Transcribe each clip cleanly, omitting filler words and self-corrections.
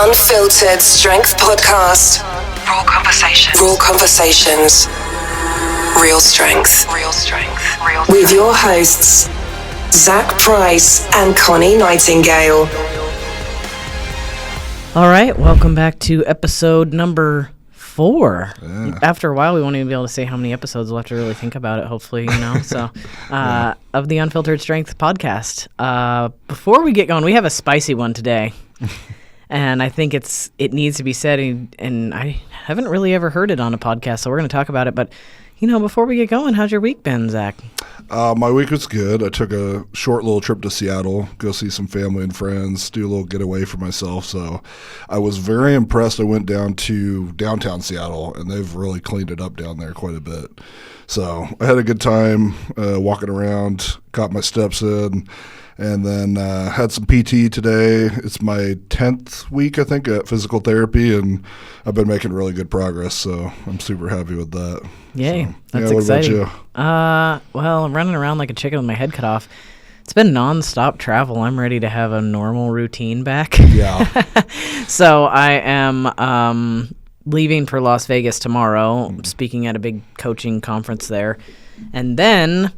Unfiltered Strength Podcast. Raw conversations. Raw conversations. Real strength. Real strength. Real With your hosts, Zach Price and Connie Nightingale. All right, welcome back to episode number 4. Yeah. After a while, we won't even be able to say how many episodes. We'll have to really think about it, hopefully, you know. So, of the Unfiltered Strength Podcast. Before we get going, we have a spicy one today. And I think it needs to be said, and I haven't really ever heard it on a podcast, so we're going to talk about it. But, you know, before we get going, how's your week been, Zach? My week was good. I took a short little trip to Seattle, go see some family and friends, do a little getaway for myself. So I was very impressed. I went down to downtown Seattle, and they've really cleaned it up down there quite a bit. So I had a good time walking around, got my steps in, and then had some PT today. It's my 10th week, I think, at physical therapy, and I've been making really good progress, so I'm super happy with that. Yay, so, that's exciting. What about you? Well, I'm running around like a chicken with my head cut off. It's been nonstop travel. I'm ready to have a normal routine back. Yeah. So I am leaving for Las Vegas tomorrow, speaking at a big coaching conference there, and then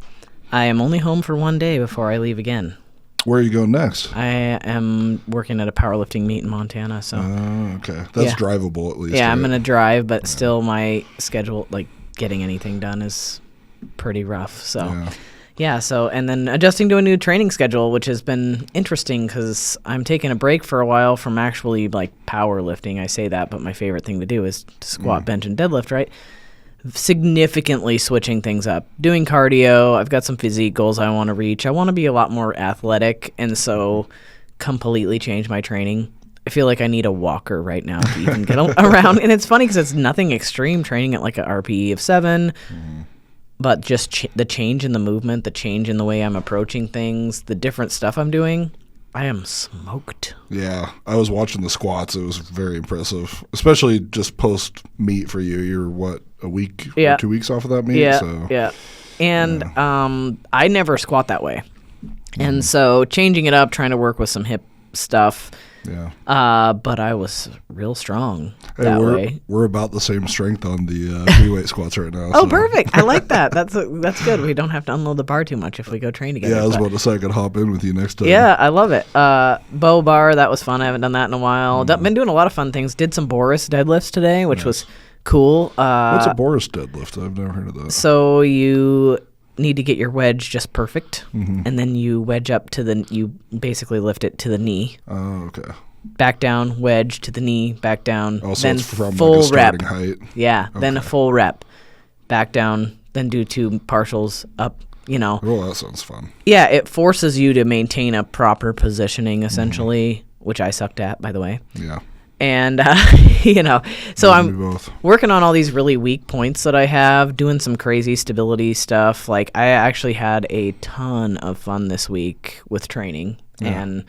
I am only home for one day before I leave again. Where are you going next? I am working at a powerlifting meet in Montana. So. Okay. That's drivable at least. Yeah, right? I'm going to drive, but still my schedule, like getting anything done is pretty rough. So, so, and then adjusting to a new training schedule, which has been interesting because I'm taking a break for a while from actually like powerlifting. I say that, but my favorite thing to do is to squat, bench, and deadlift, right? Significantly switching things up, doing cardio. I've got some physique goals I want to reach. I want to be a lot more athletic, and so completely change my training. I feel like I need a walker right now to even get around. And it's funny because it's nothing extreme, training at like a RPE of 7, but just the change in the movement, the change in the way I'm approaching things, the different stuff I'm doing. I am smoked. Yeah, I was watching the squats. It was very impressive, especially just post-meet for you. You're, what, a week or 2 weeks off of that meet? Yeah. And I never squat that way. And so changing it up, trying to work with some hip stuff. Yeah. But I was real strong that way. We're about the same strength on the free weight squats right now. Oh, so. Perfect. I like that. That's good. We don't have to unload the bar too much if we go train together. Yeah, I was about to say I could hop in with you next time. Yeah, I love it. Bow bar, that was fun. I haven't done that in a while. Been doing a lot of fun things. Did some Boris deadlifts today, which was cool. What's a Boris deadlift? I've never heard of that. So you need to get your wedge just perfect, and then you wedge up to you basically lift it to the knee. Oh, okay. Back down, wedge to the knee, back down. Also, then it's from full like a starting rep. height. Yeah, then a full rep. Back down, then do 2 partials up, you know. Oh, that sounds fun. Yeah, it forces you to maintain a proper positioning, essentially, which I sucked at, by the way. Yeah. And, you know, so I'm working on all these really weak points that I have, doing some crazy stability stuff. Like, I actually had a ton of fun this week with training, and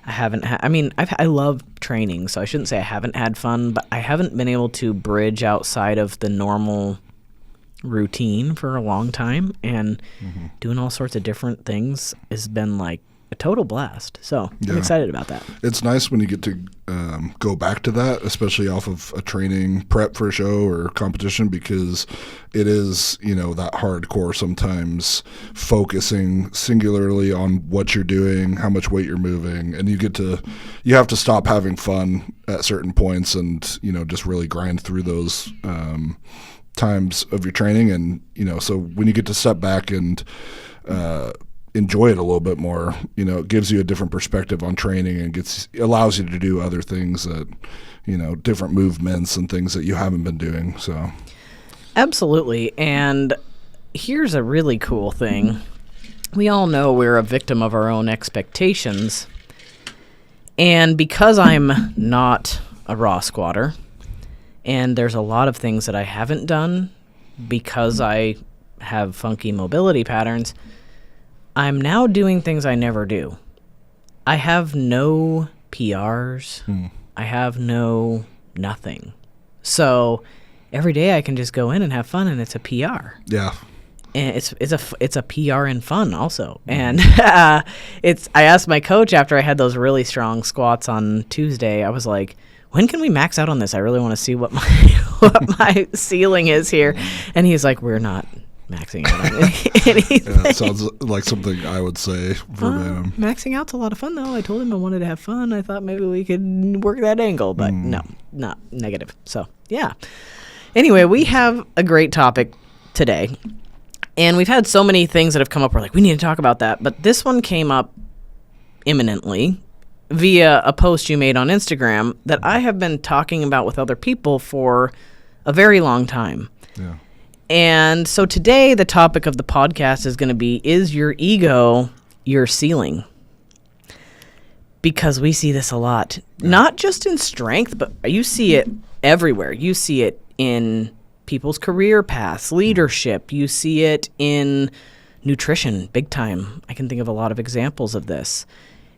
I haven't I love training, so I shouldn't say I haven't had fun, but I haven't been able to bridge outside of the normal routine for a long time, and doing all sorts of different things has been like a total blast. So I'm excited about that. It's nice when you get to go back to that, especially off of a training prep for a show or competition, because it is, you know, that hardcore sometimes focusing singularly on what you're doing, how much weight you're moving, and you have to stop having fun at certain points and, you know, just really grind through those times of your training. And, you know, so when you get to step back and enjoy it a little bit more, you know, it gives you a different perspective on training and allows you to do other things that, you know, different movements and things that you haven't been doing. So absolutely. And here's a really cool thing. We all know we're a victim of our own expectations. And because I'm not a raw squatter, and there's a lot of things that I haven't done because I have funky mobility patterns, I'm now doing things I never do. I have no PRs. I have no nothing. So every day I can just go in and have fun, and it's a PR. Yeah. And it's a PR and fun also. And I asked my coach after I had those really strong squats on Tuesday, I was like, when can we max out on this? I really want to see what my ceiling is here. And he's like, we're not maxing out on anything. Yeah, it sounds like something I would say verbatim. Maxing out's a lot of fun though. I told him I wanted to have fun. I thought maybe we could work that angle, but no, not negative. So yeah. Anyway, we have a great topic today. And we've had so many things that have come up. We're like, we need to talk about that. But this one came up imminently via a post you made on Instagram that I have been talking about with other people for a very long time. Yeah. And so today the topic of the podcast is going to be, is your ego your ceiling? Because we see this a lot. Yeah. Not just in strength, but you see it everywhere. You see it in people's career paths, leadership. You see it in nutrition, big time. I can think of a lot of examples of this.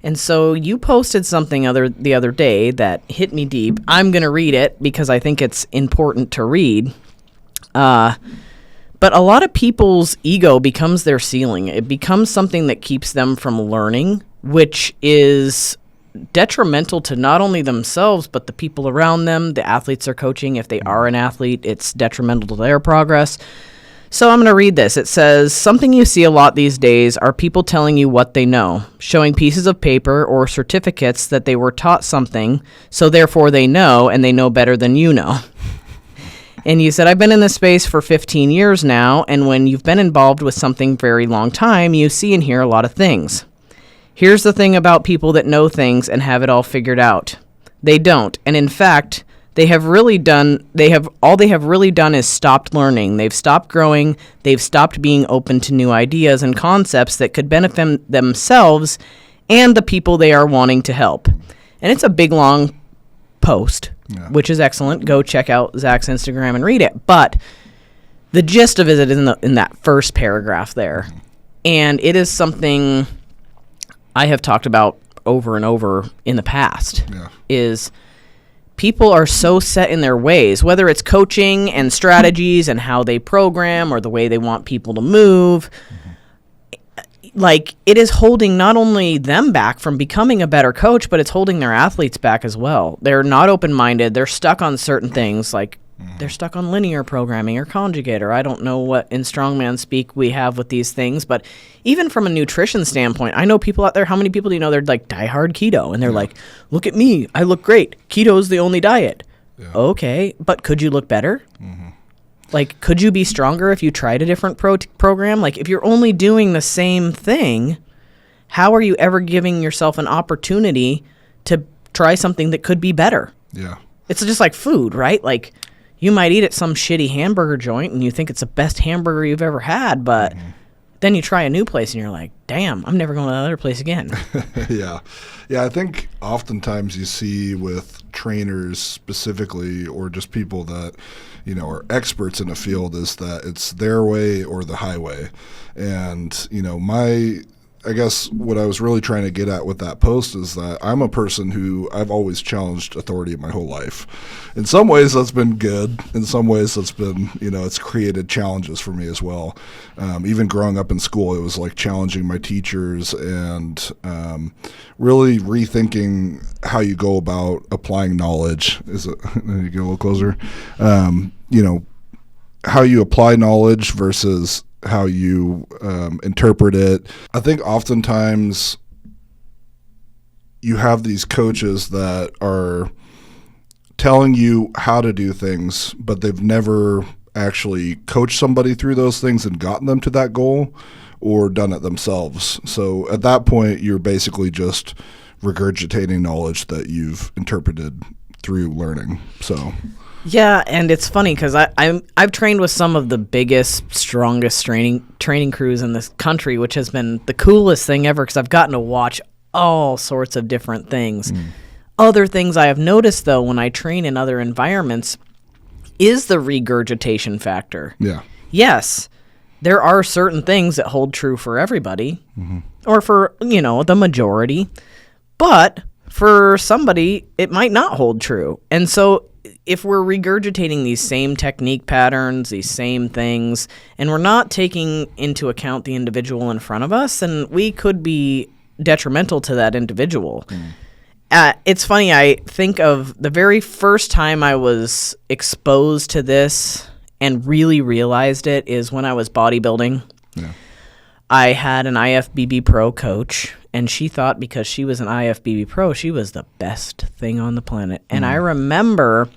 And so you posted something the other day that hit me deep. I'm going to read it because I think it's important to read. But a lot of people's ego becomes their ceiling. It becomes something that keeps them from learning, which is detrimental to not only themselves, but the people around them, the athletes they're coaching. If they are an athlete, it's detrimental to their progress. So I'm going to read this. It says, something you see a lot these days are people telling you what they know, showing pieces of paper or certificates that they were taught something, so therefore they know, and they know better than you know. And you said, I've been in this space for 15 years now, and when you've been involved with something very long time, you see and hear a lot of things. Here's the thing about people that know things and have it all figured out. They don't. And in fact, they have really done is stopped learning. They've stopped growing. They've stopped being open to new ideas and concepts that could benefit themselves and the people they are wanting to help. And it's a big, long post, which is excellent. Go check out Zach's Instagram and read it. But the gist of it is in that first paragraph there. And it is something I have talked about over and over in the past, is people are so set in their ways, whether it's coaching and strategies and how they program or the way they want people to move. Like, it is holding not only them back from becoming a better coach, but it's holding their athletes back as well. They're not open-minded. They're stuck on certain things, like they're stuck on linear programming or conjugate, or I don't know what in strongman speak we have with these things. But even from a nutrition standpoint, I know people out there, how many people do you know they're like diehard keto? And they're like, look at me, I look great. Keto is the only diet. Yeah. Okay, but could you look better? Mm-hmm. Like, could you be stronger if you tried a different program? Like, if you're only doing the same thing, how are you ever giving yourself an opportunity to try something that could be better? Yeah. It's just like food, right? Like, you might eat at some shitty hamburger joint and you think it's the best hamburger you've ever had, but then you try a new place and you're like, damn, I'm never going to that other place again. Yeah. I think oftentimes you see with trainers specifically, or just people that, you know, are experts in a field, is that it's their way or the highway. And, you know, I guess what I was really trying to get at with that post is that I'm a person who I've always challenged authority my whole life. In some ways that's been good. In some ways that's been, you know, it's created challenges for me as well. Even growing up in school, it was like challenging my teachers and really rethinking how you go about applying knowledge. There you go, a little closer. You know, how you apply knowledge versus how you interpret it. I think oftentimes you have these coaches that are telling you how to do things, but they've never actually coached somebody through those things and gotten them to that goal or done it themselves. So at that point, you're basically just regurgitating knowledge that you've interpreted through learning. So yeah, and it's funny because I've trained with some of the biggest, strongest training crews in this country, which has been the coolest thing ever because I've gotten to watch all sorts of different things. Other things I have noticed, though, when I train in other environments is the regurgitation factor. Yeah. Yes, there are certain things that hold true for everybody or for, you know, the majority, but for somebody, it might not hold true. And so if we're regurgitating these same technique patterns, these same things, and we're not taking into account the individual in front of us, then we could be detrimental to that individual. It's funny, I think of the very first time I was exposed to this and really realized it is when I was bodybuilding. Yeah. I had an IFBB Pro coach, and she thought because she was an IFBB Pro, she was the best thing on the planet. And I remember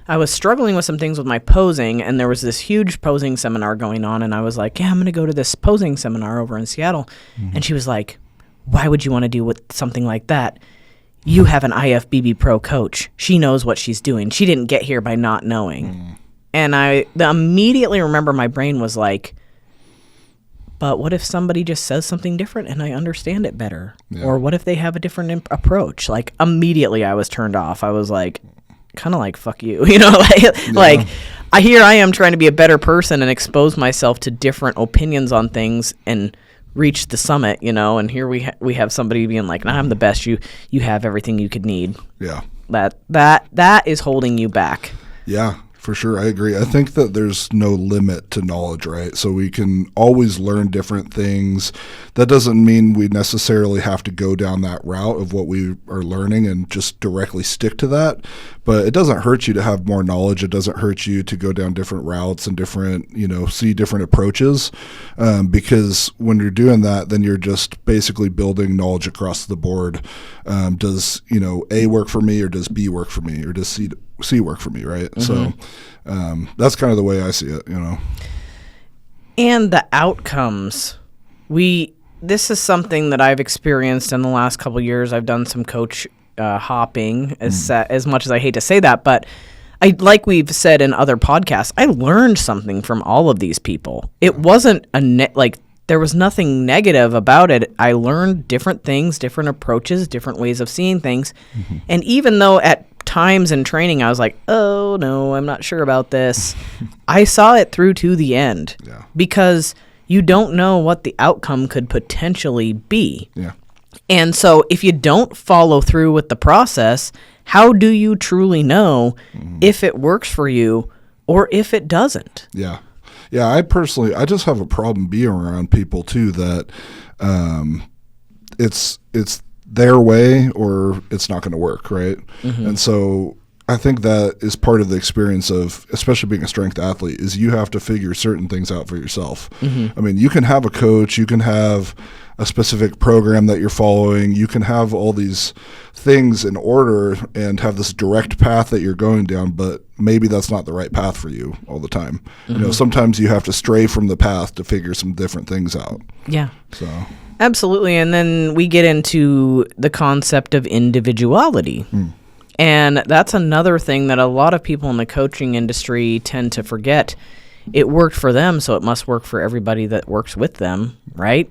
I was struggling with some things with my posing, and there was this huge posing seminar going on, and I was like, yeah, I'm going to go to this posing seminar over in Seattle. And she was like, why would you want to do something like that? You have an IFBB Pro coach. She knows what she's doing. She didn't get here by not knowing. And I immediately remember my brain was like, but what if somebody just says something different and I understand it better? Yeah. Or what if they have a different approach? Like, immediately I was turned off. I was like, kind of like, fuck you. You know, like here I am trying to be a better person and expose myself to different opinions on things and reach the summit, you know, and here we have somebody being like, nah, I'm the best. You have everything you could need. Yeah. That is holding you back. Yeah. For sure, I agree. I think that there's no limit to knowledge, right? So we can always learn different things. That doesn't mean we necessarily have to go down that route of what we are learning and just directly stick to that. But it doesn't hurt you to have more knowledge. It doesn't hurt you to go down different routes and different, see different approaches. Because when you're doing that, then you're just basically building knowledge across the board. Does, A work for me, or does B work for me, or does C work for me, right? So that's kind of the way I see it, And the outcomes. This is something that I've experienced in the last couple of years. I've done some coach hopping, as much as I hate to say that, but like we've said in other podcasts, I learned something from all of these people. It wasn't there was nothing negative about it. I learned different things, different approaches, different ways of seeing things. And even though at times in training I was like, oh no, I'm not sure about this, I saw it through to the end. Yeah. Because you don't know what the outcome could potentially be. Yeah. And so if you don't follow through with the process, how do you truly know if it works for you or if it doesn't? Yeah. Yeah, I just have a problem being around people too that it's their way or it's not going to work, right? And so I think that is part of the experience of, especially being a strength athlete, is you have to figure certain things out for yourself. I mean, you can have a coach, you can have a specific program that you're following, you can have all these things in order and have this direct path that you're going down, but maybe that's not the right path for you all the time. Sometimes you have to stray from the path to figure some different things out. Yeah. So absolutely. And then we get into the concept of individuality. And that's another thing that a lot of people in the coaching industry tend to forget. It worked for them, so it must work for everybody that works with them, right?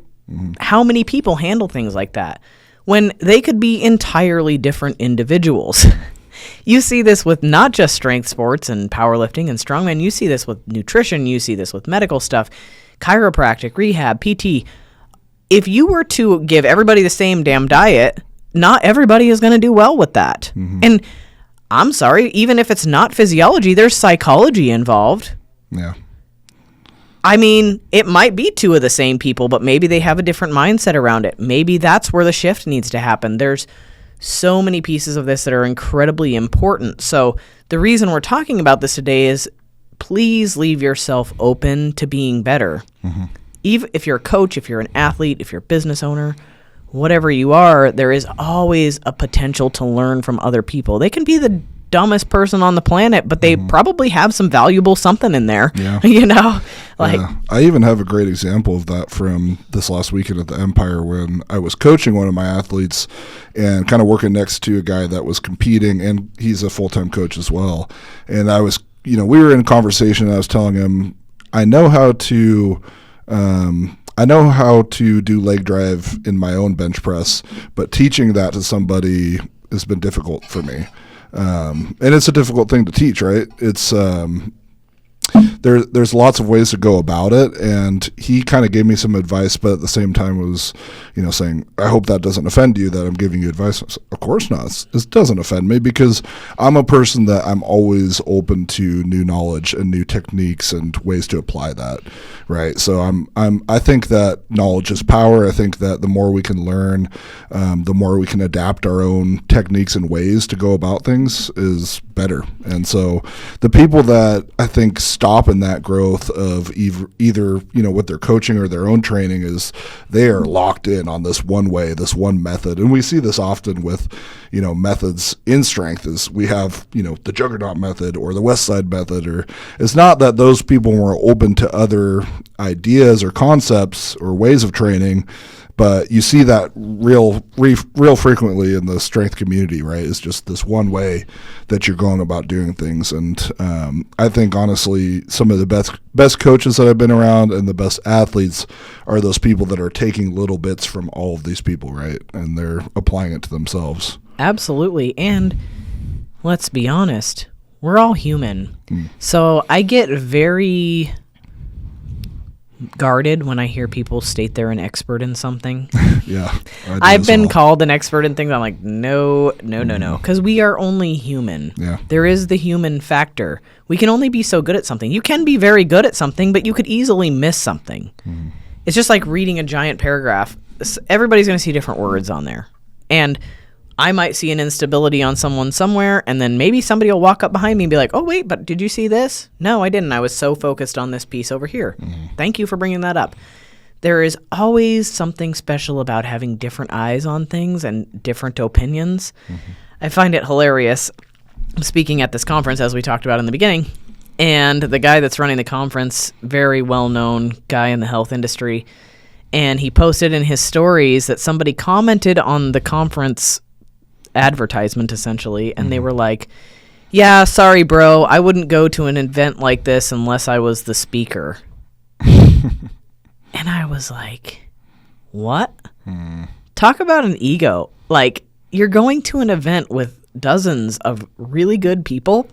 How many people handle things like that when they could be entirely different individuals? You see this with not just strength sports and powerlifting and strongman. You see this with nutrition. You see this with medical stuff, chiropractic, rehab, PT. If you were to give everybody the same damn diet, not everybody is going to do well with that. And I'm sorry, even if it's not physiology, there's psychology involved. Yeah. I mean, it might be two of the same people, but maybe they have a different mindset around it. Maybe that's where the shift needs to happen. There's so many pieces of this that are incredibly important. So the reason we're talking about this today is please leave yourself open to being better. Even if you're a coach, if you're an athlete, if you're a business owner, whatever you are, there is always a potential to learn from other people. They can be the dumbest person on the planet, but they probably have some valuable something in there. Yeah. I even have a great example of that from this last weekend at the Empire when I was coaching one of my athletes and kind of working next to a guy that was competing, and he's a full-time coach as well. And I was, we were in conversation, and I was telling him, I know how to do leg drive in my own bench press, but teaching that to somebody has been difficult for me. And it's a difficult thing to teach, right? It's there's lots of ways to go about it, and he kind of gave me some advice, but at the same time was, saying, I hope that doesn't offend you that I'm giving you advice. Of course not. It doesn't offend me, because I'm a person that I'm always open to new knowledge and new techniques and ways to apply that, right? So I think that knowledge is power. I think that the more we can learn, the more we can adapt our own techniques and ways to go about things is better. And so the people that I think stop in that growth of either with their coaching or their own training is they are locked in on this one way, this one method. And we see this often with methods in strength. Is we have the Juggernaut method or the West Side method, or it's not that those people were open to other ideas or concepts or ways of training, but you see that real frequently in the strength community, right? It's just this one way that you're going about doing things. And I think, honestly, some of the best coaches that I've been around and the best athletes are those people that are taking little bits from all of these people, right? And they're applying it to themselves. Absolutely. And let's be honest, we're all human. So I get very guarded when I hear people state they're an expert in something. Yeah. I've been called an expert in things. I'm like, no. Because we are only human. Yeah. There is the human factor. We can only be so good at something. You can be very good at something, but you could easily miss something. It's just like reading a giant paragraph. Everybody's going to see different words on there. And I might see an instability on someone somewhere, and then maybe somebody will walk up behind me and be like, oh, wait, but did you see this? No, I didn't. I was so focused on this piece over here. Thank you for bringing that up. There is always something special about having different eyes on things and different opinions. I find it hilarious. I'm speaking at this conference, as we talked about in the beginning, and the guy that's running the conference, very well-known guy in the health industry, and he posted in his stories that somebody commented on the conference advertisement, essentially, and they were like, yeah, sorry, bro, I wouldn't go to an event like this unless I was the speaker. And I was like, what? Talk about an ego. Like, you're going to an event with dozens of really good people.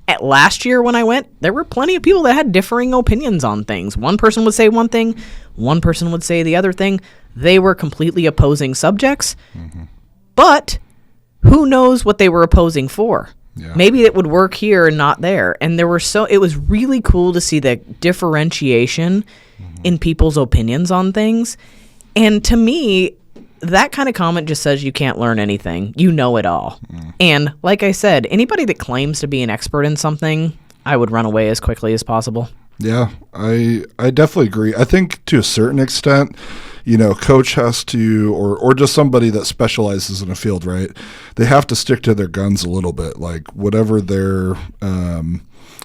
At last year when I went, there were plenty of people that had differing opinions on things. One person would say one thing, one person would say the other thing. They were completely opposing subjects, but who knows what they were opposing for? Yeah. Maybe it would work here and not there. And it was really cool to see the differentiation in people's opinions on things. And to me, that kind of comment just says you can't learn anything. You know it all. And like I said, anybody that claims to be an expert in something, I would run away as quickly as possible. Yeah, I definitely agree. I think to a certain extent, coach has to, or just somebody that specializes in a field, right? They have to stick to their guns a little bit, like whatever their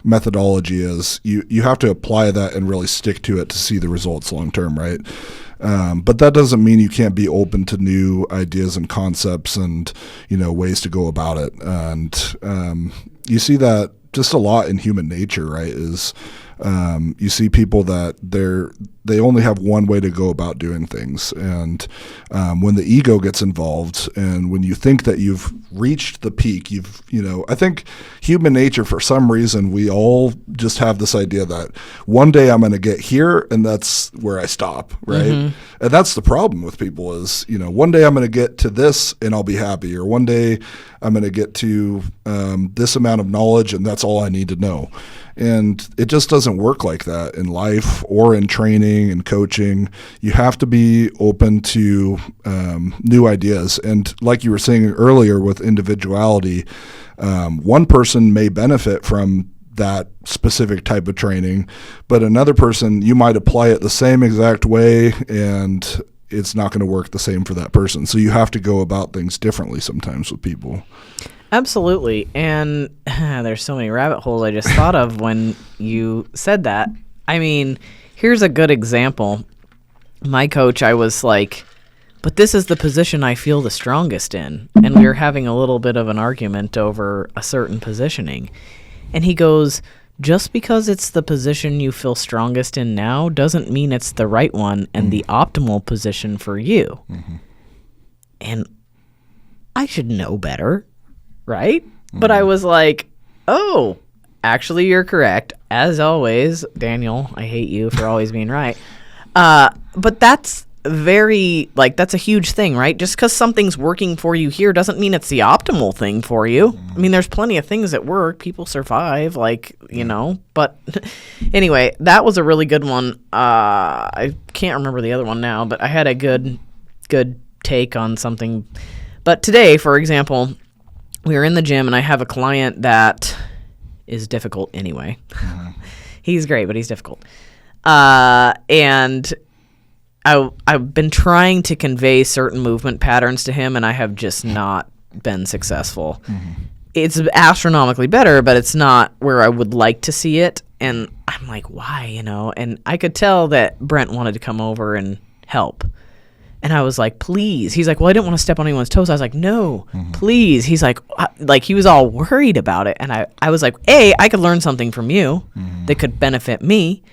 methodology is, you have to apply that and really stick to it to see the results long term, right? But that doesn't mean you can't be open to new ideas and concepts and, ways to go about it. And you see that just a lot in human nature, right? Is you see people that they only have one way to go about doing things, and when the ego gets involved, and when you think that you've reached the peak, I think human nature, for some reason, we all just have this idea that one day I'm going to get here, and that's where I stop, right? And that's the problem with people is, one day I'm going to get to this, and I'll be happy, or one day I'm going to get to this amount of knowledge, and that's all I need to know. And it just doesn't work like that in life or in training and coaching. You have to be open to new ideas. And like you were saying earlier with individuality, one person may benefit from that specific type of training, but another person, you might apply it the same exact way, and it's not going to work the same for that person. So you have to go about things differently sometimes with people. Absolutely. And there's so many rabbit holes I just thought of when you said that. I mean, here's a good example. My coach, I was like, but this is the position I feel the strongest in. And we were having a little bit of an argument over a certain positioning. And he goes, just because it's the position you feel strongest in now doesn't mean it's the right one and the optimal position for you. And I should know better. Right? But I was like, oh, Actually, you're correct. As always, Daniel, I hate you for always being right. But that's that's a huge thing, right? Just because something's working for you here doesn't mean it's the optimal thing for you. I mean, there's plenty of things that work. People survive, But anyway, that was a really good one. I can't remember the other one now, but I had a good take on something. But today, for example, we were in the gym, and I have a client that is difficult anyway. He's great, but he's difficult. And I've been trying to convey certain movement patterns to him, and I have just not been successful. It's astronomically better, but it's not where I would like to see it. And I'm like, why, And I could tell that Brent wanted to come over and help. And I was like, please. He's like, well, I didn't want to step on anyone's toes. I was like, no, please. He's like he was all worried about it. And I was like, A, I could learn something from you that could benefit me.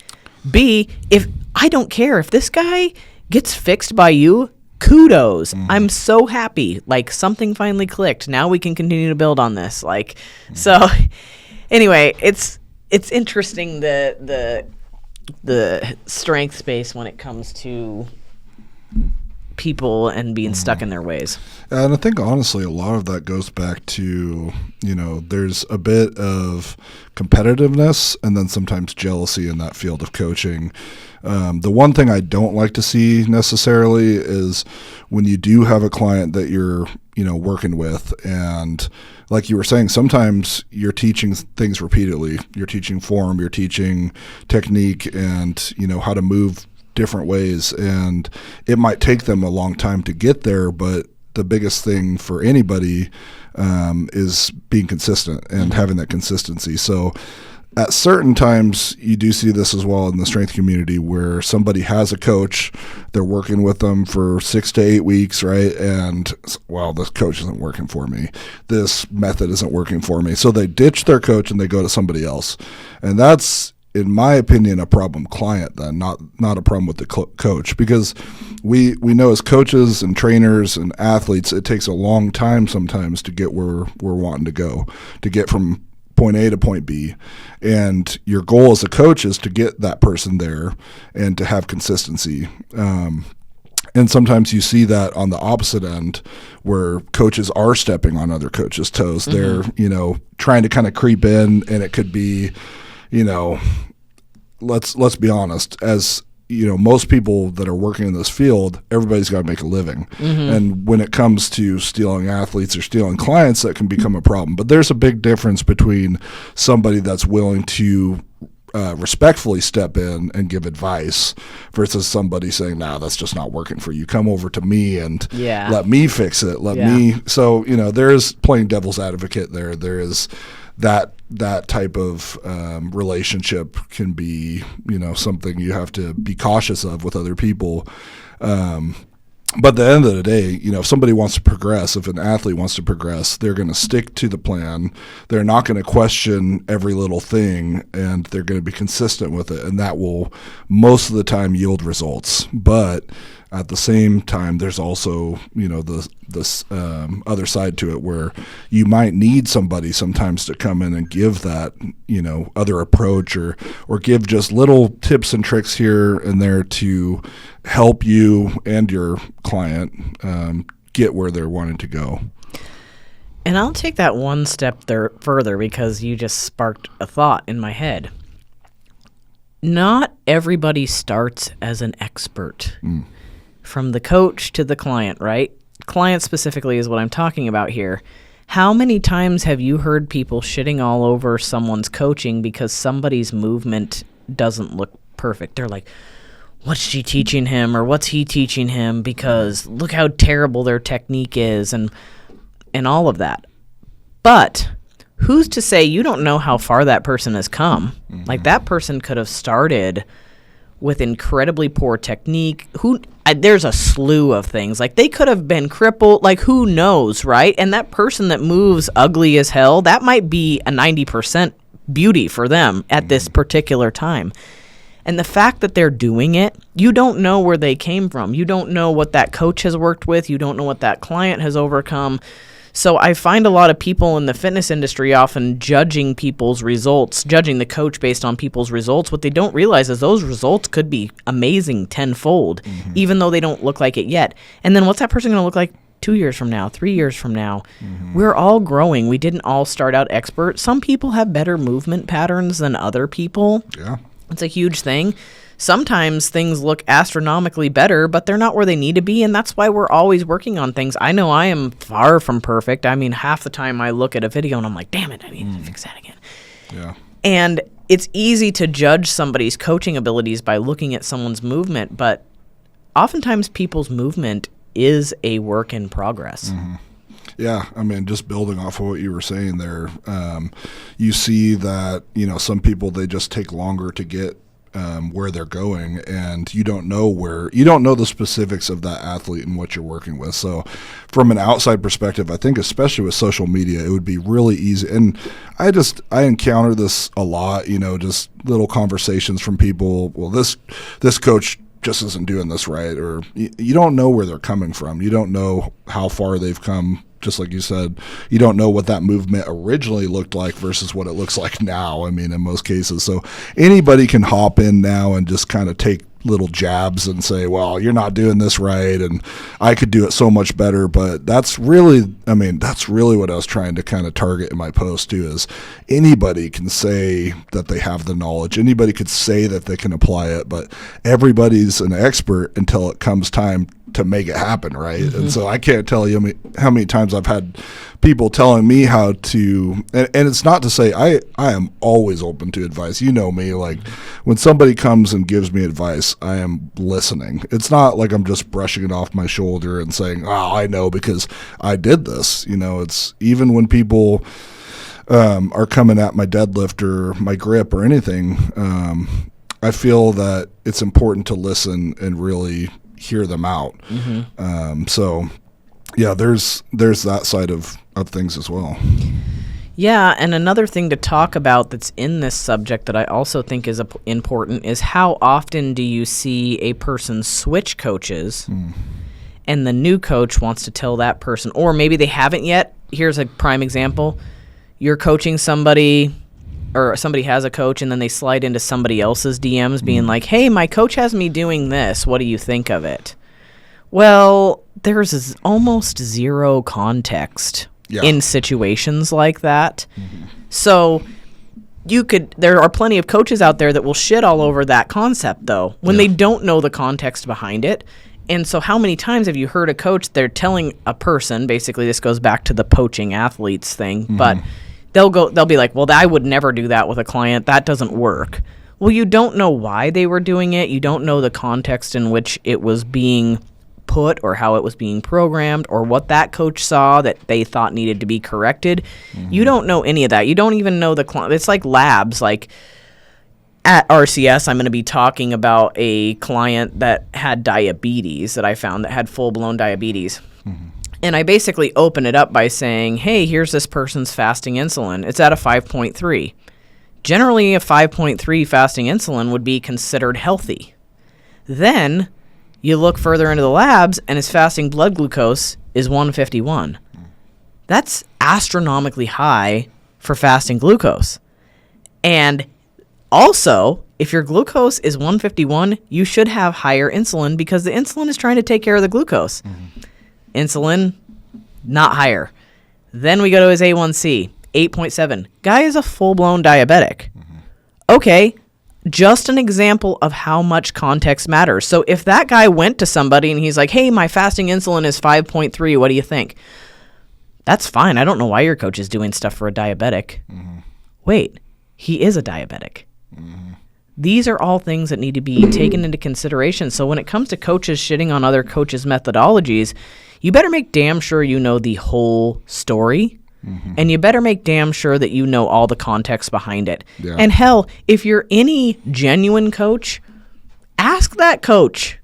B, if I don't care if this guy gets fixed by you, kudos. I'm so happy. Something finally clicked. Now we can continue to build on this. So anyway, it's interesting the strength space when it comes to people and being stuck in their ways. And I think honestly a lot of that goes back to, there's a bit of competitiveness and then sometimes jealousy in that field of coaching. The one thing I don't like to see necessarily is when you do have a client that you're, working with, and like you were saying, sometimes you're teaching things repeatedly. You're teaching form, you're teaching technique, and, how to move different ways, and it might take them a long time to get there, but the biggest thing for anybody is being consistent and having that consistency. So at certain times you do see this as well in the strength community where somebody has a coach, they're working with them for 6 to 8 weeks, right? And this coach isn't working for me. This method isn't working for me. So they ditch their coach and they go to somebody else. And that's, in my opinion, a problem client then, not a problem with the coach, because we know as coaches and trainers and athletes, it takes a long time sometimes to get where we're wanting to go, to get from point A to point B. And your goal as a coach is to get that person there and to have consistency. And sometimes you see that on the opposite end where coaches are stepping on other coaches' toes. They're, trying to kind of creep in, and it could be, let's be honest, as most people that are working in this field, everybody's got to make a living. And when it comes to stealing athletes or stealing clients, that can become a problem. But there's a big difference between somebody that's willing to respectfully step in and give advice versus somebody saying, nah, that's just not working for you. Come over to me and let me fix it. Let me. So, there's playing devil's advocate there. There is that type of relationship can be, something you have to be cautious of with other people. But at the end of the day, if somebody wants to progress, if an athlete wants to progress, they're going to stick to the plan. They're not going to question every little thing, and they're going to be consistent with it. And that will most of the time yield results. But at the same time, there's also, this other side to it where you might need somebody sometimes to come in and give that, other approach or give just little tips and tricks here and there to help you and your client get where they're wanting to go. And I'll take that one step further because you just sparked a thought in my head. Not everybody starts as an expert. From the coach to the client, right? Client specifically is what I'm talking about here. How many times have you heard people shitting all over someone's coaching because somebody's movement doesn't look perfect? They're like, what's she teaching him, or what's he teaching him, because look how terrible their technique is, and all of that. But who's to say you don't know how far that person has come? Like, that person could have started with incredibly poor technique. There's a slew of things. Like, they could have been crippled. Like, who knows, right? And that person that moves ugly as hell, that might be a 90% beauty for them at this particular time. And the fact that they're doing it, you don't know where they came from. You don't know what that coach has worked with. You don't know what that client has overcome. So I find a lot of people in the fitness industry often judging people's results, judging the coach based on people's results. What they don't realize is those results could be amazing tenfold, even though they don't look like it yet. And then what's that person going to look like 2 years from now, 3 years from now? We're all growing. We didn't all start out expert. Some people have better movement patterns than other people. Yeah. It's a huge thing. Sometimes things look astronomically better, but they're not where they need to be, and that's why we're always working on things. I know I am far from perfect. I mean, half the time I look at a video and I'm like, damn it, I need to fix that again. Yeah. And it's easy to judge somebody's coaching abilities by looking at someone's movement, but oftentimes people's movement is a work in progress. Yeah, I mean, just building off of what you were saying there, you see that, some people, they just take longer to get where they're going, and you don't know the specifics of that athlete and what you're working with. So from an outside perspective, I think especially with social media, it would be really easy. And I encounter this a lot, just little conversations from people. Well, this coach just isn't doing this right, or you don't know where they're coming from. You don't know how far they've come. Just like you said, you don't know what that movement originally looked like versus what it looks like now. I mean, in most cases. So anybody can hop in now and just kind of take little jabs and say, well, you're not doing this right, and I could do it so much better. But that's really what I was trying to kind of target in my post too, is anybody can say that they have the knowledge. Anybody could say that they can apply it, but everybody's an expert until it comes time to make it happen, right? And so I can't tell you how many times I've had people telling me how to, and it's not to say I am always open to advice. You know me, like when somebody comes and gives me advice, I am listening. It's not like I'm just brushing it off my shoulder and saying, oh, I know because I did this. It's even when people are coming at my deadlift or my grip or anything, I feel that it's important to listen and really hear them out. So yeah, there's that side of things as well. Yeah, and another thing to talk about that's in this subject that I also think is important is how often do you see a person switch coaches and the new coach wants to tell that person, or maybe they haven't yet. Here's a prime example. You're coaching somebody, or somebody has a coach, and then they slide into somebody else's DMs being like, hey, my coach has me doing this. What do you think of it? Well, there's almost zero context in situations like that. So there are plenty of coaches out there that will shit all over that concept, though, when they don't know the context behind it. And so how many times have you heard a coach, they're telling a person, basically this goes back to the poaching athletes thing, but they'll be like, well, I would never do that with a client. That doesn't work. Well, you don't know why they were doing it. You don't know the context in which it was being put or how it was being programmed or what that coach saw that they thought needed to be corrected. You don't know any of that. You don't even know it's like labs. Like at RCS, I'm going to be talking about a client that had diabetes that I found that had full-blown diabetes. And I basically open it up by saying, hey, here's this person's fasting insulin. It's at a 5.3. Generally, a 5.3 fasting insulin would be considered healthy. Then you look further into the labs, and his fasting blood glucose is 151. That's astronomically high for fasting glucose. And also, if your glucose is 151, you should have higher insulin because the insulin is trying to take care of the glucose. Insulin, not higher. Then we go to his A1C, 8.7. Guy is a full-blown diabetic. Okay, just an example of how much context matters. So if that guy went to somebody and he's like, hey, my fasting insulin is 5.3, what do you think? That's fine. I don't know why your coach is doing stuff for a diabetic. Wait, he is a diabetic. These are all things that need to be taken into consideration. So when it comes to coaches shitting on other coaches' methodologies, you better make damn sure you know the whole story. And you better make damn sure that you know all the context behind it. And hell, if you're any genuine coach, ask that coach.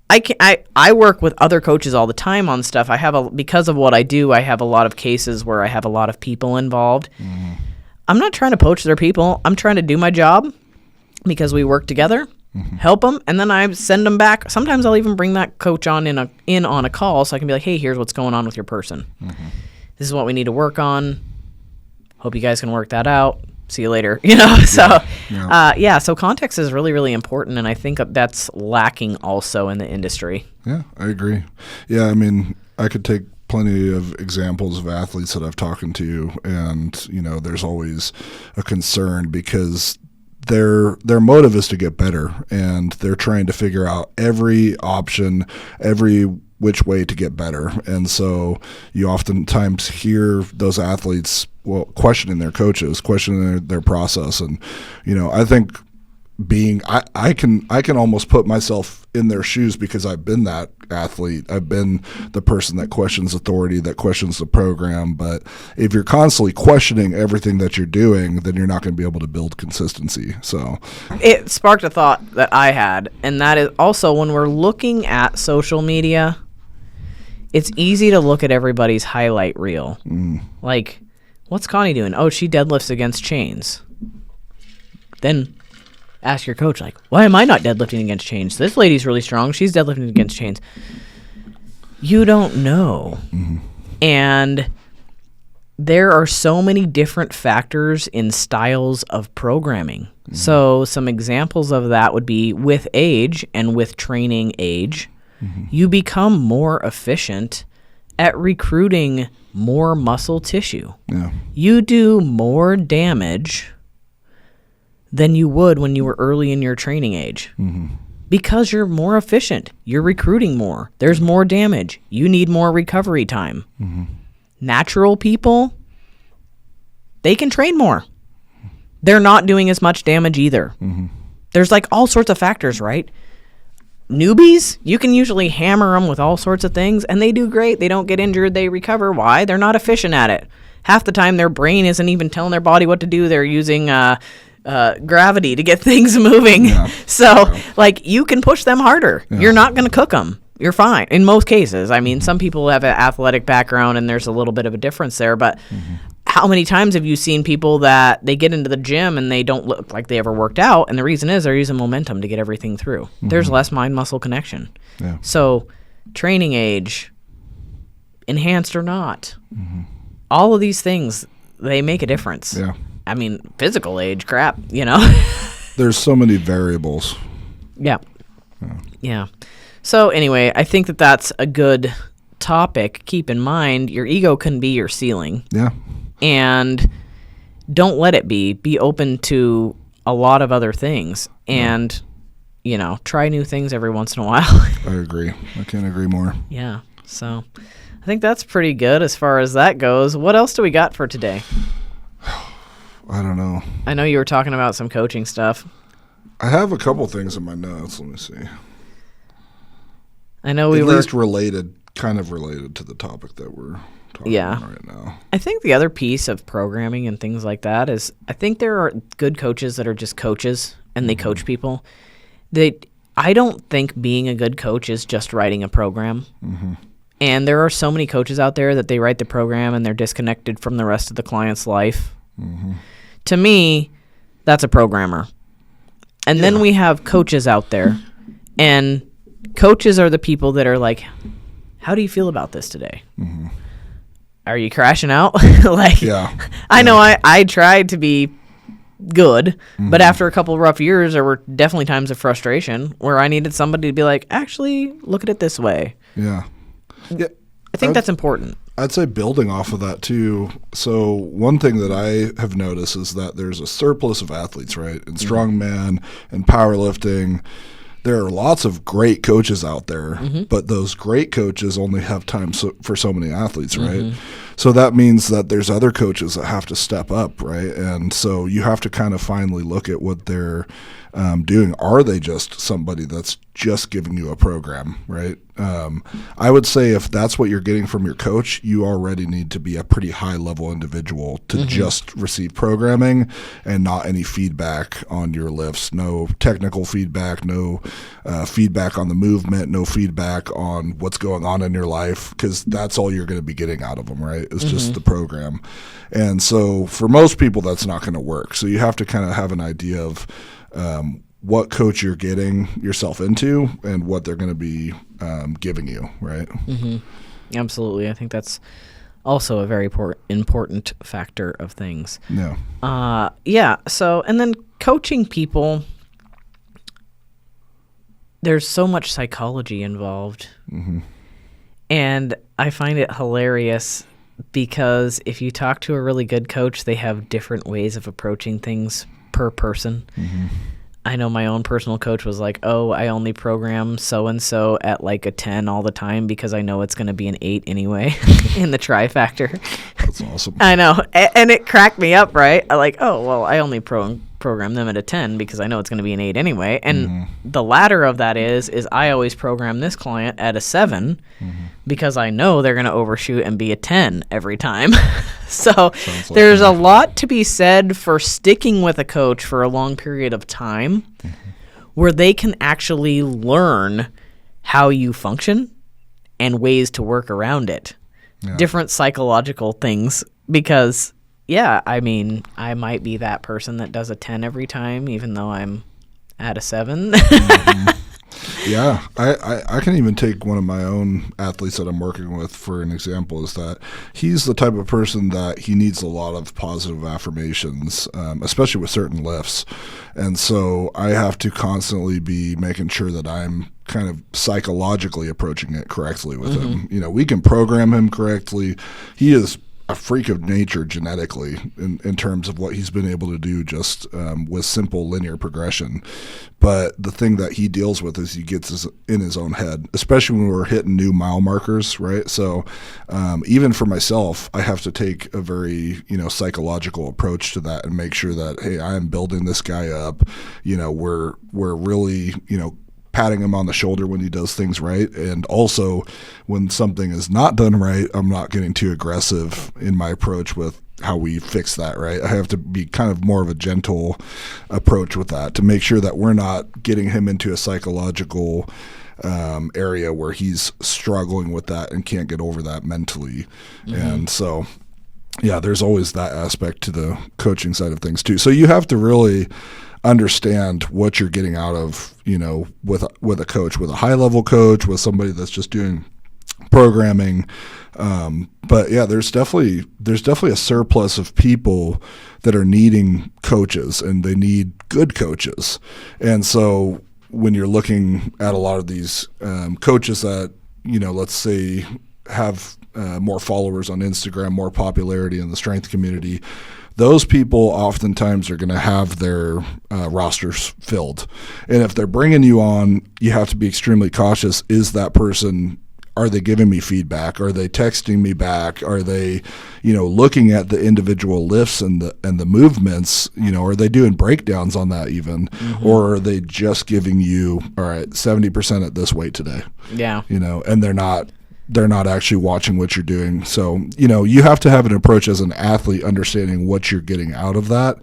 I work with other coaches all the time on stuff. Because of what I do, I have a lot of cases where I have a lot of people involved. I'm not trying to poach their people. I'm trying to do my job because we work together, help them, and then I send them back. Sometimes I'll even bring that coach on in on a call so I can be like, hey, here's what's going on with your person. this is what we need to work on. Hope you guys can work that out. See you later. You know, so so context is really, really important, and I think that's lacking also in the industry. Yeah, I agree. Yeah, I mean, I could take plenty of examples of athletes that I've talked to, and you know, there's always a concern because their motive is to get better, and they're trying to figure out every option, every which way to get better. And so you oftentimes hear those athletes questioning their coaches, questioning their process. And you know, I think I can almost put myself in their shoes because I've been that athlete. I've been the person that questions authority, that questions the program. But if you're constantly questioning everything that you're doing, then you're not going to be able to build consistency. So it sparked a thought that I had, and that is also when we're looking at social media, it's easy to look at everybody's highlight reel. Like, what's Connie doing? Oh, she deadlifts against chains. Then ask your coach, like, why am I not deadlifting against chains? This lady's really strong. She's deadlifting against chains. You don't know. And there are so many different factors in styles of programming. So some examples of that would be with age and with training age, you become more efficient at recruiting more muscle tissue. Yeah. You do more damage than you would when you were early in your training age. Because you're more efficient. You're recruiting more. There's more damage. You need more recovery time. Natural people, they can train more. They're not doing as much damage either. There's like all sorts of factors, right? Newbies, you can usually hammer them with all sorts of things, and they do great. They don't get injured. They recover. Why? They're not efficient at it. Half the time, their brain isn't even telling their body what to do. They're using gravity to get things moving. So, like, you can push them harder. You're not going to cook them. You're fine in most cases. I mean, some people have an athletic background, and there's a little bit of a difference there. But how many times have you seen people that they get into the gym and they don't look like they ever worked out? And the reason is they're using momentum to get everything through. There's less mind-muscle connection. So, training age, enhanced or not, all of these things, they make a difference. I mean, physical age, crap, you know. There's so many variables. Yeah. So anyway, I think that that's a good topic. Keep in mind, your ego can be your ceiling. And don't let it be. Be open to a lot of other things. And, you know, try new things every once in a while. I agree. I can't agree more. Yeah. So I think that's pretty good as far as that goes. What else do we got for today? I don't know. I know you were talking about some coaching stuff. I have a couple things in my notes. Let me see. I know we at were least related, kind of related to the topic that we're talking about right now. I think the other piece of programming and things like that is I think there are good coaches that are just coaches and they coach people. I don't think being a good coach is just writing a program. And there are so many coaches out there that they write the program and they're disconnected from the rest of the client's life. To me, that's a programmer. And then we have coaches out there, and coaches are the people that are like, how do you feel about this today? Are you crashing out? I know I tried to be good, but after a couple of rough years, there were definitely times of frustration where I needed somebody to be like, actually, look at it this way. I think that's important. I'd say building off of that too. So one thing that I have noticed is that there's a surplus of athletes, right? In strongman and powerlifting, there are lots of great coaches out there, but those great coaches only have time for so many athletes, right? So that means that there's other coaches that have to step up, right? And so you have to kind of finally look at what they're doing. Are they just somebody that's just giving you a program, right? I would say if that's what you're getting from your coach, you already need to be a pretty high-level individual to just receive programming and not any feedback on your lifts. No technical feedback, no feedback on the movement, no feedback on what's going on in your life, because that's all you're going to be getting out of them, right? It's just the program. And so for most people, that's not going to work. So you have to kind of have an idea of what coach you're getting yourself into and what they're going to be giving you, right? Absolutely. I think that's also a very important factor of things. Yeah. Yeah. So, and then coaching people, there's so much psychology involved. Mm-hmm. And I find it hilarious because if you talk to a really good coach, they have different ways of approaching things per person. Mm-hmm. I know my own personal coach was like, oh, I only program so-and-so at like a 10 all the time because I know it's going to be an 8 anyway in the try factor. That's awesome. I know. And it cracked me up, right? I like, oh, well, I only program them at a 10 because I know it's going to be an 8 anyway. And the latter of that is I always program this client at a 7 because I know they're going to overshoot and be a 10 every time. So there's a lot to be said for sticking with a coach for a long period of time where they can actually learn how you function and ways to work around it. Yeah. Different psychological things because, yeah, I mean, I might be that person that does a 10 every time, even though I'm at a 7. Yeah, I can even take one of my own athletes that I'm working with for an example, is that he's the type of person that he needs a lot of positive affirmations, especially with certain lifts. And so I have to constantly be making sure that I'm kind of psychologically approaching it correctly with him. You know, we can program him correctly. He is a freak of nature genetically in terms of what he's been able to do just with simple linear progression. But the thing that he deals with is he gets in his own head, especially when we're hitting new mile markers, right? So even for myself, I have to take a very, psychological approach to that and make sure that, hey, I am building this guy up. We're really, patting him on the shoulder when he does things right. And also when something is not done right, I'm not getting too aggressive in my approach with how we fix that, right? I have to be kind of more of a gentle approach with that to make sure that we're not getting him into a psychological area where he's struggling with that and can't get over that mentally. And so, yeah, there's always that aspect to the coaching side of things too. So you have to really understand what you're getting out of, with a coach, with a high level coach, with somebody that's just doing programming. But yeah, there's definitely a surplus of people that are needing coaches, and they need good coaches. And so when you're looking at a lot of these coaches that, let's say have more followers on Instagram, more popularity in the strength community, those people oftentimes are going to have their rosters filled. And if they're bringing you on, you have to be extremely cautious. Is that person, are they giving me feedback? Are they texting me back? Are they, looking at the individual lifts and the movements? Are they doing breakdowns on that even? Or are they just giving you, all right, 70% at this weight today? Yeah. And they're not actually watching what you're doing. So, you have to have an approach as an athlete, understanding what you're getting out of that.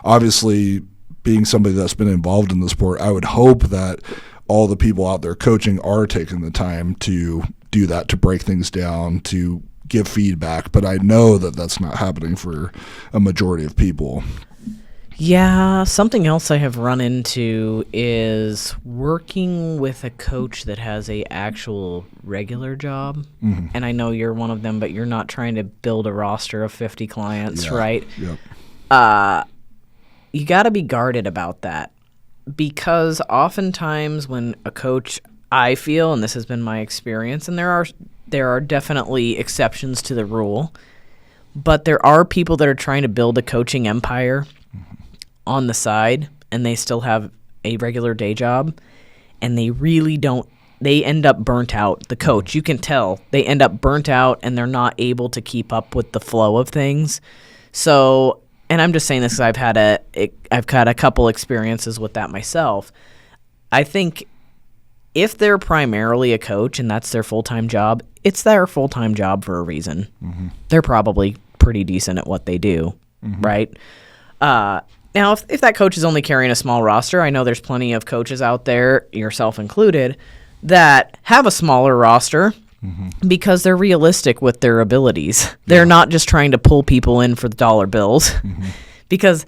Obviously, being somebody that's been involved in the sport, I would hope that all the people out there coaching are taking the time to do that, to break things down, to give feedback. But I know that that's not happening for a majority of people. Yeah, something else I have run into is working with a coach that has a actual regular job. And I know you're one of them, but you're not trying to build a roster of 50 clients, right? Yep. You got to be guarded about that, because oftentimes when a coach, I feel, and this has been my experience, and there are definitely exceptions to the rule, but there are people that are trying to build a coaching empire on the side, and they still have a regular day job, and they really don't, they end up burnt out. The coach, you can tell, they end up burnt out, and they're not able to keep up with the flow of things. So, and I'm just saying this because I've had a couple experiences with that myself. I think if they're primarily a coach and that's their full-time job, it's their full-time job for a reason. They're probably pretty decent at what they do, right? Now, if that coach is only carrying a small roster, I know there's plenty of coaches out there, yourself included, that have a smaller roster because they're realistic with their abilities. They're not just trying to pull people in for the dollar bills because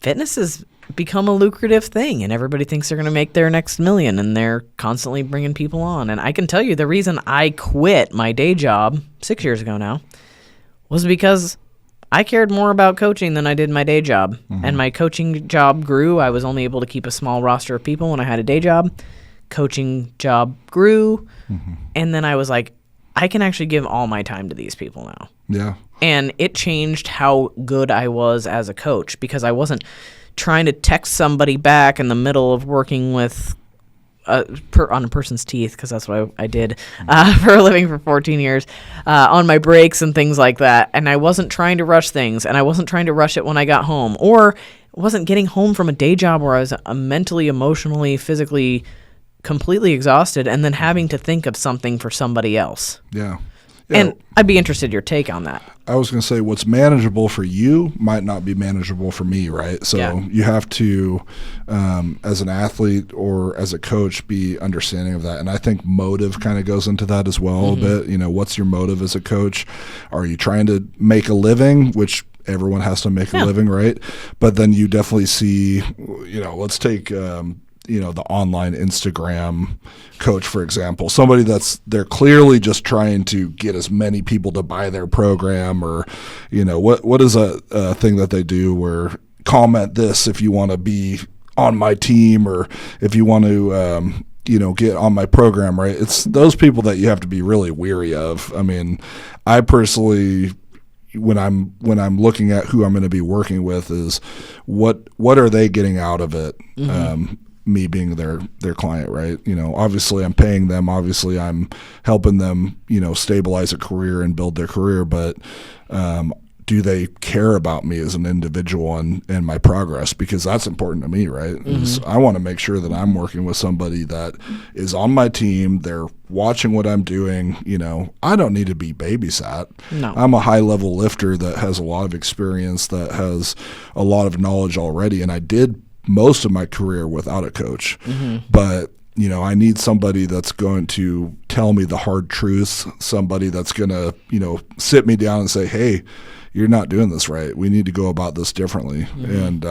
fitness has become a lucrative thing, and everybody thinks they're going to make their next million, and they're constantly bringing people on. And I can tell you the reason I quit my day job 6 years ago now, was because I cared more about coaching than I did my day job. And my coaching job grew. I was only able to keep a small roster of people when I had a day job. Coaching job grew. And then I was like, I can actually give all my time to these people now. Yeah. And it changed how good I was as a coach, because I wasn't trying to text somebody back in the middle of working with on a person's teeth, because that's what I did for a living for 14 years, on my breaks and things like that. And I wasn't trying to rush things, and I wasn't trying to rush it when I got home, or wasn't getting home from a day job where I was mentally, emotionally, physically completely exhausted, and then having to think of something for somebody else. Yeah. And I'd be interested in your take on that. I was going to say, what's manageable for you might not be manageable for me, right? So you have to, as an athlete or as a coach, be understanding of that. And I think motive kind of goes into that as well a bit. You know, what's your motive as a coach? Are you trying to make a living, which everyone has to make a living, right? But then you definitely see, you know, let's take the online Instagram coach, for example, somebody they're clearly just trying to get as many people to buy their program, or, you know, what is a thing that they do where comment this if you want to be on my team, or if you want to, get on my program, right? It's those people that you have to be really weary of. I mean, I personally, when I'm looking at who I'm going to be working with, is what are they getting out of it? Me being their client, right? You know, obviously I'm paying them, obviously I'm helping them, stabilize a career and build their career, but do they care about me as an individual and my progress? Because that's important to me, right? I want to make sure that I'm working with somebody that is on my team, they're watching what I'm doing. I don't need to be babysat. No. I'm a high-level lifter that has a lot of experience, that has a lot of knowledge already, and I did most of my career without a coach. But I need somebody that's going to tell me the hard truths, somebody that's going to sit me down and say, hey, you're not doing this right, we need to go about this differently. And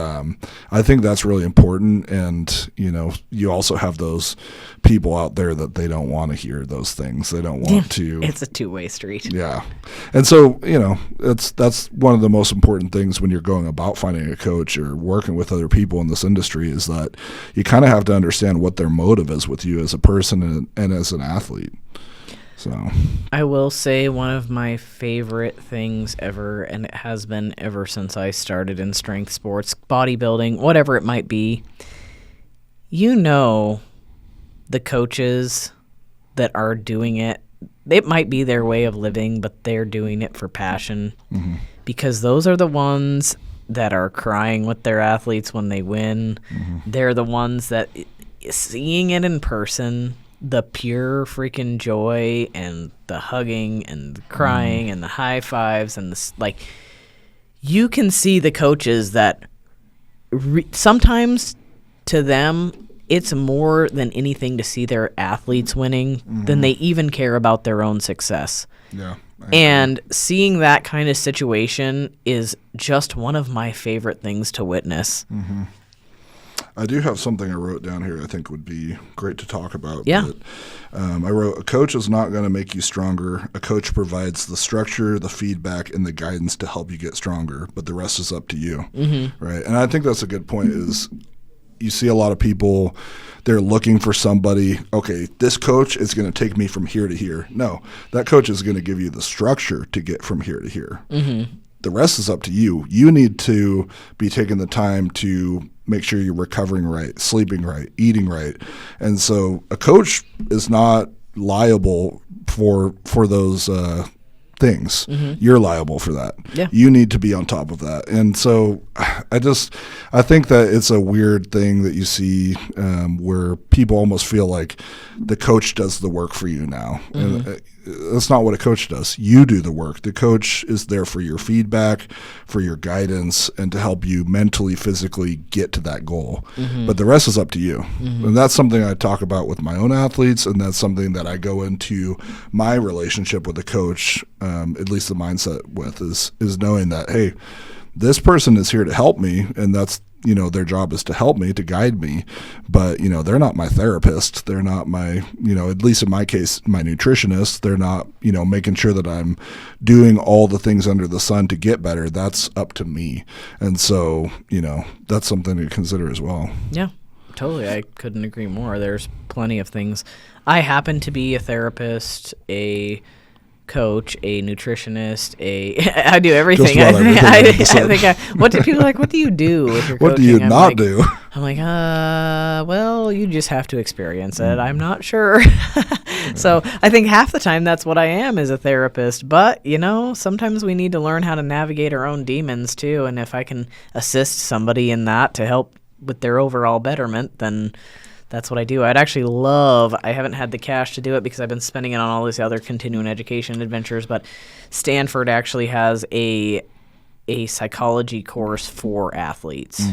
I think that's really important. And you also have those people out there that they don't want to hear those things, they don't want to. It's a two-way street. Yeah. And so that's one of the most important things when you're going about finding a coach or working with other people in this industry, is that you kind of have to understand what their motive is with you as a person and as an athlete. So I will say, one of my favorite things ever, and it has been ever since I started in strength sports, bodybuilding, whatever it might be, the coaches that are doing it, it might be their way of living, but they're doing it for passion, because those are the ones that are crying with their athletes when they win. They're the ones that, seeing it in person, the pure freaking joy and the hugging and the crying and the high fives and you can see the coaches that sometimes to them it's more than anything to see their athletes winning than they even care about their own success. Yeah. And seeing that kind of situation is just one of my favorite things to witness. I do have something I wrote down here I think would be great to talk about. Yeah. But, I wrote, a coach is not going to make you stronger. A coach provides the structure, the feedback, and the guidance to help you get stronger, but the rest is up to you. Right? And I think that's a good point, is you see a lot of people, they're looking for somebody, okay, this coach is going to take me from here to here. No, that coach is going to give you the structure to get from here to here. The rest is up to you. You need to be taking the time to make sure you're recovering right, sleeping right, eating right. And so a coach is not liable for those things. You're liable for that. Yeah. You need to be on top of that. And so I think that it's a weird thing that you see where people almost feel like the coach does the work for you now. And that's not what a coach does. You do the work. The coach is there for your feedback, for your guidance, and to help you mentally, physically get to that goal. But the rest is up to you. And that's something I talk about with my own athletes, and that's something that I go into my relationship with the coach, at least the mindset with, is knowing that, hey, this person is here to help me, and that's their job is to help me, to guide me, but, they're not my therapist. They're not my, at least in my case, my nutritionist. They're not, making sure that I'm doing all the things under the sun to get better. That's up to me. And so, that's something to consider as well. Yeah, totally. I couldn't agree more. There's plenty of things. I happen to be a therapist, a coach, a nutritionist, I do everything. What do people like? What do you do with your coaching? What do you not do? I'm like, well, you just have to experience it. I'm not sure. So I think half the time that's what I am as a therapist. But, sometimes we need to learn how to navigate our own demons too. And if I can assist somebody in that to help with their overall betterment, then that's what I do. I haven't had the cash to do it because I've been spending it on all these other continuing education adventures, but Stanford actually has a psychology course for athletes.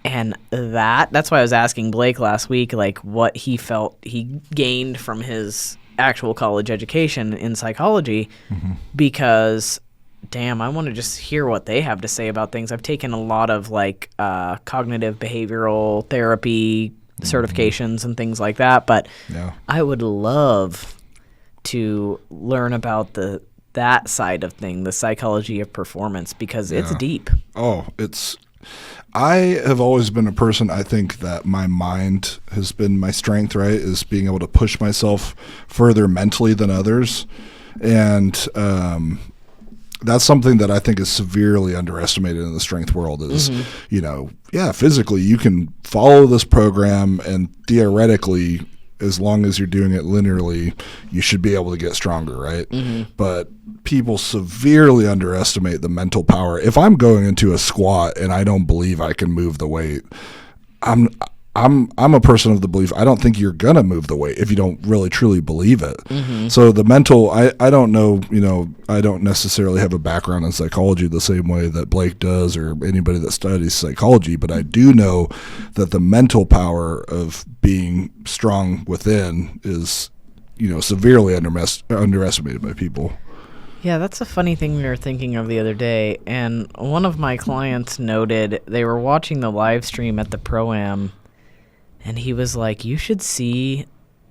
And that's why I was asking Blake last week, like what he felt he gained from his actual college education in psychology, because damn, I want to just hear what they have to say about things. I've taken a lot of cognitive behavioral therapy certifications and things like that, but I would love to learn about that side of thing, the psychology of performance, because it's deep. I have always been a person, I think, that my mind has been my strength, right, is being able to push myself further mentally than others. And that's something that I think is severely underestimated in the strength world is, physically you can follow this program and theoretically, as long as you're doing it linearly, you should be able to get stronger, right? But people severely underestimate the mental power. If I'm going into a squat and I don't believe I can move the weight, I'm a person of the belief I don't think you're gonna move the weight if you don't really truly believe it. So the mental, I don't know, I don't necessarily have a background in psychology the same way that Blake does or anybody that studies psychology, but I do know that the mental power of being strong within is, severely underestimated by people. Yeah, that's a funny thing we were thinking of the other day, and one of my clients noted they were watching the live stream at the Pro-Am, and he was like, you should see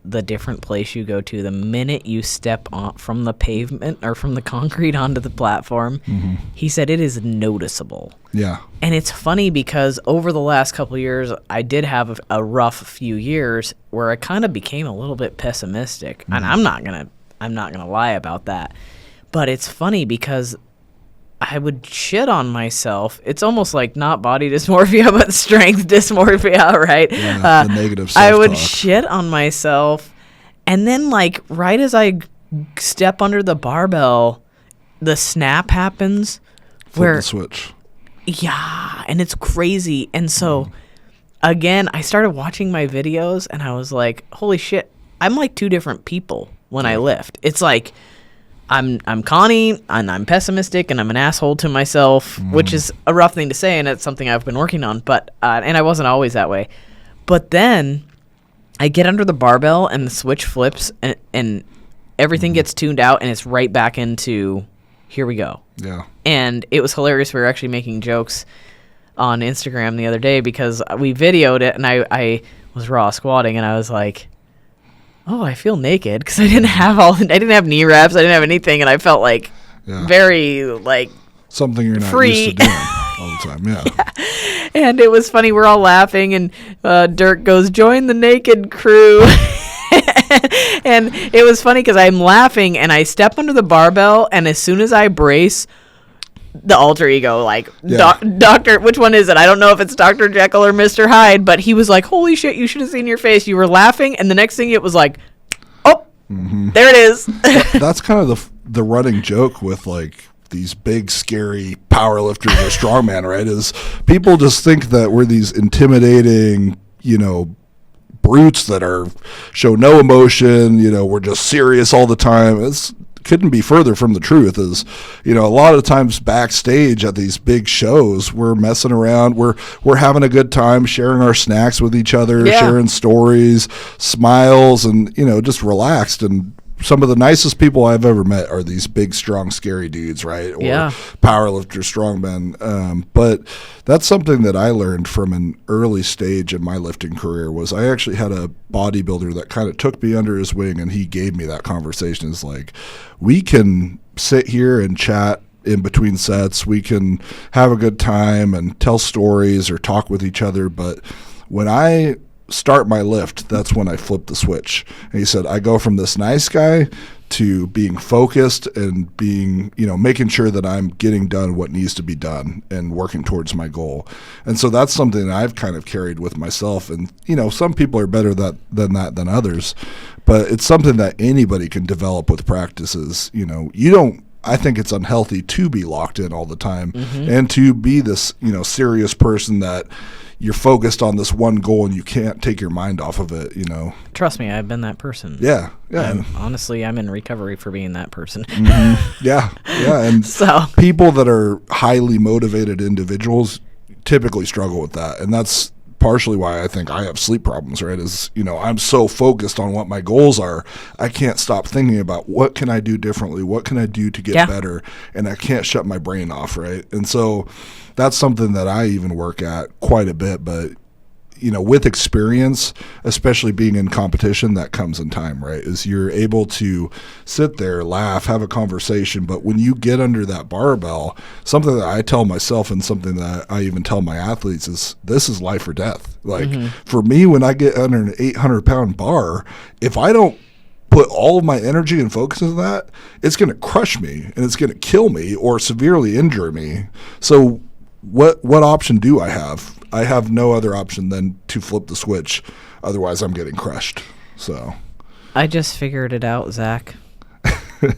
the different place you go to the minute you step on from the pavement or from the concrete onto the platform. He said it is noticeable. Yeah. And it's funny because over the last couple of years, I did have a rough few years where I kind of became a little bit pessimistic. And I'm not gonna lie about that. But it's funny because I would shit on myself. It's almost like not body dysmorphia, but strength dysmorphia, right? Yeah, the negative self-talk. I would shit on myself, and then right as I step under the barbell, the snap happens. Flip the switch. Yeah, and it's crazy. And so, again, I started watching my videos, and I was like, holy shit, I'm like two different people when I lift. It's like I'm Connie, and I'm pessimistic, and I'm an asshole to myself, which is a rough thing to say, and it's something I've been working on. But and I wasn't always that way. But then I get under the barbell, and the switch flips, and everything gets tuned out, and it's right back into here we go. Yeah. And it was hilarious. We were actually making jokes on Instagram the other day because we videoed it, and I was raw squatting, and I was like, oh, I feel naked because I didn't have knee wraps, I didn't have anything, and I felt like very something you're not free. used to doing all the time. Yeah. And it was funny. We're all laughing, and Dirk goes, "Join the naked crew." And it was funny because I'm laughing, and I step under the barbell, and as soon as I brace, the alter ego, Doctor, which one is it? I don't know if it's Dr. Jekyll or Mr. Hyde, but he was like, holy shit, you should have seen your face. You were laughing, and the next thing it was like, oh, there it is. That's kind of the running joke with these big, scary powerlifters or strongman, right? Is people just think that we're these intimidating, brutes that show no emotion, we're just serious all the time. Couldn't be further from the truth. Is a lot of times backstage at these big shows we're messing around, we're having a good time, sharing our snacks with each other, sharing stories, smiles, and just relaxed. And some of the nicest people I've ever met are these big, strong, scary dudes, right? Or powerlifters, strongmen. But that's something that I learned from an early stage in my lifting career was I actually had a bodybuilder that kind of took me under his wing, and he gave me that conversation. It's like, we can sit here and chat in between sets. We can have a good time and tell stories or talk with each other. But when I start my lift, that's when I flip the switch. And he said, I go from this nice guy to being focused and being, making sure that I'm getting done what needs to be done and working towards my goal. And so that's something that I've kind of carried with myself. And, some people are better than others, but it's something that anybody can develop with practices. I think it's unhealthy to be locked in all the time and to be this, serious person that you're focused on this one goal and you can't take your mind off of it, Trust me, I've been that person. Yeah. Honestly, I'm in recovery for being that person. Yeah. And so people that are highly motivated individuals typically struggle with that. And that's partially why I think I have sleep problems, right? Is, I'm so focused on what my goals are, I can't stop thinking about what can I do differently? What can I do to get better? And I can't shut my brain off, right? And so that's something that I even work at quite a bit, but with experience, especially being in competition, that comes in time, right? Is you're able to sit there, laugh, have a conversation, but when you get under that barbell, something that I tell myself and something that I even tell my athletes is this is life or death. Like for me, when I get under an 800-pound bar, if I don't put all of my energy and focus into that, it's going to crush me and it's going to kill me or severely injure me. So what option do I have? I have no other option than to flip the switch. Otherwise, I'm getting crushed. So I just figured it out, Zach.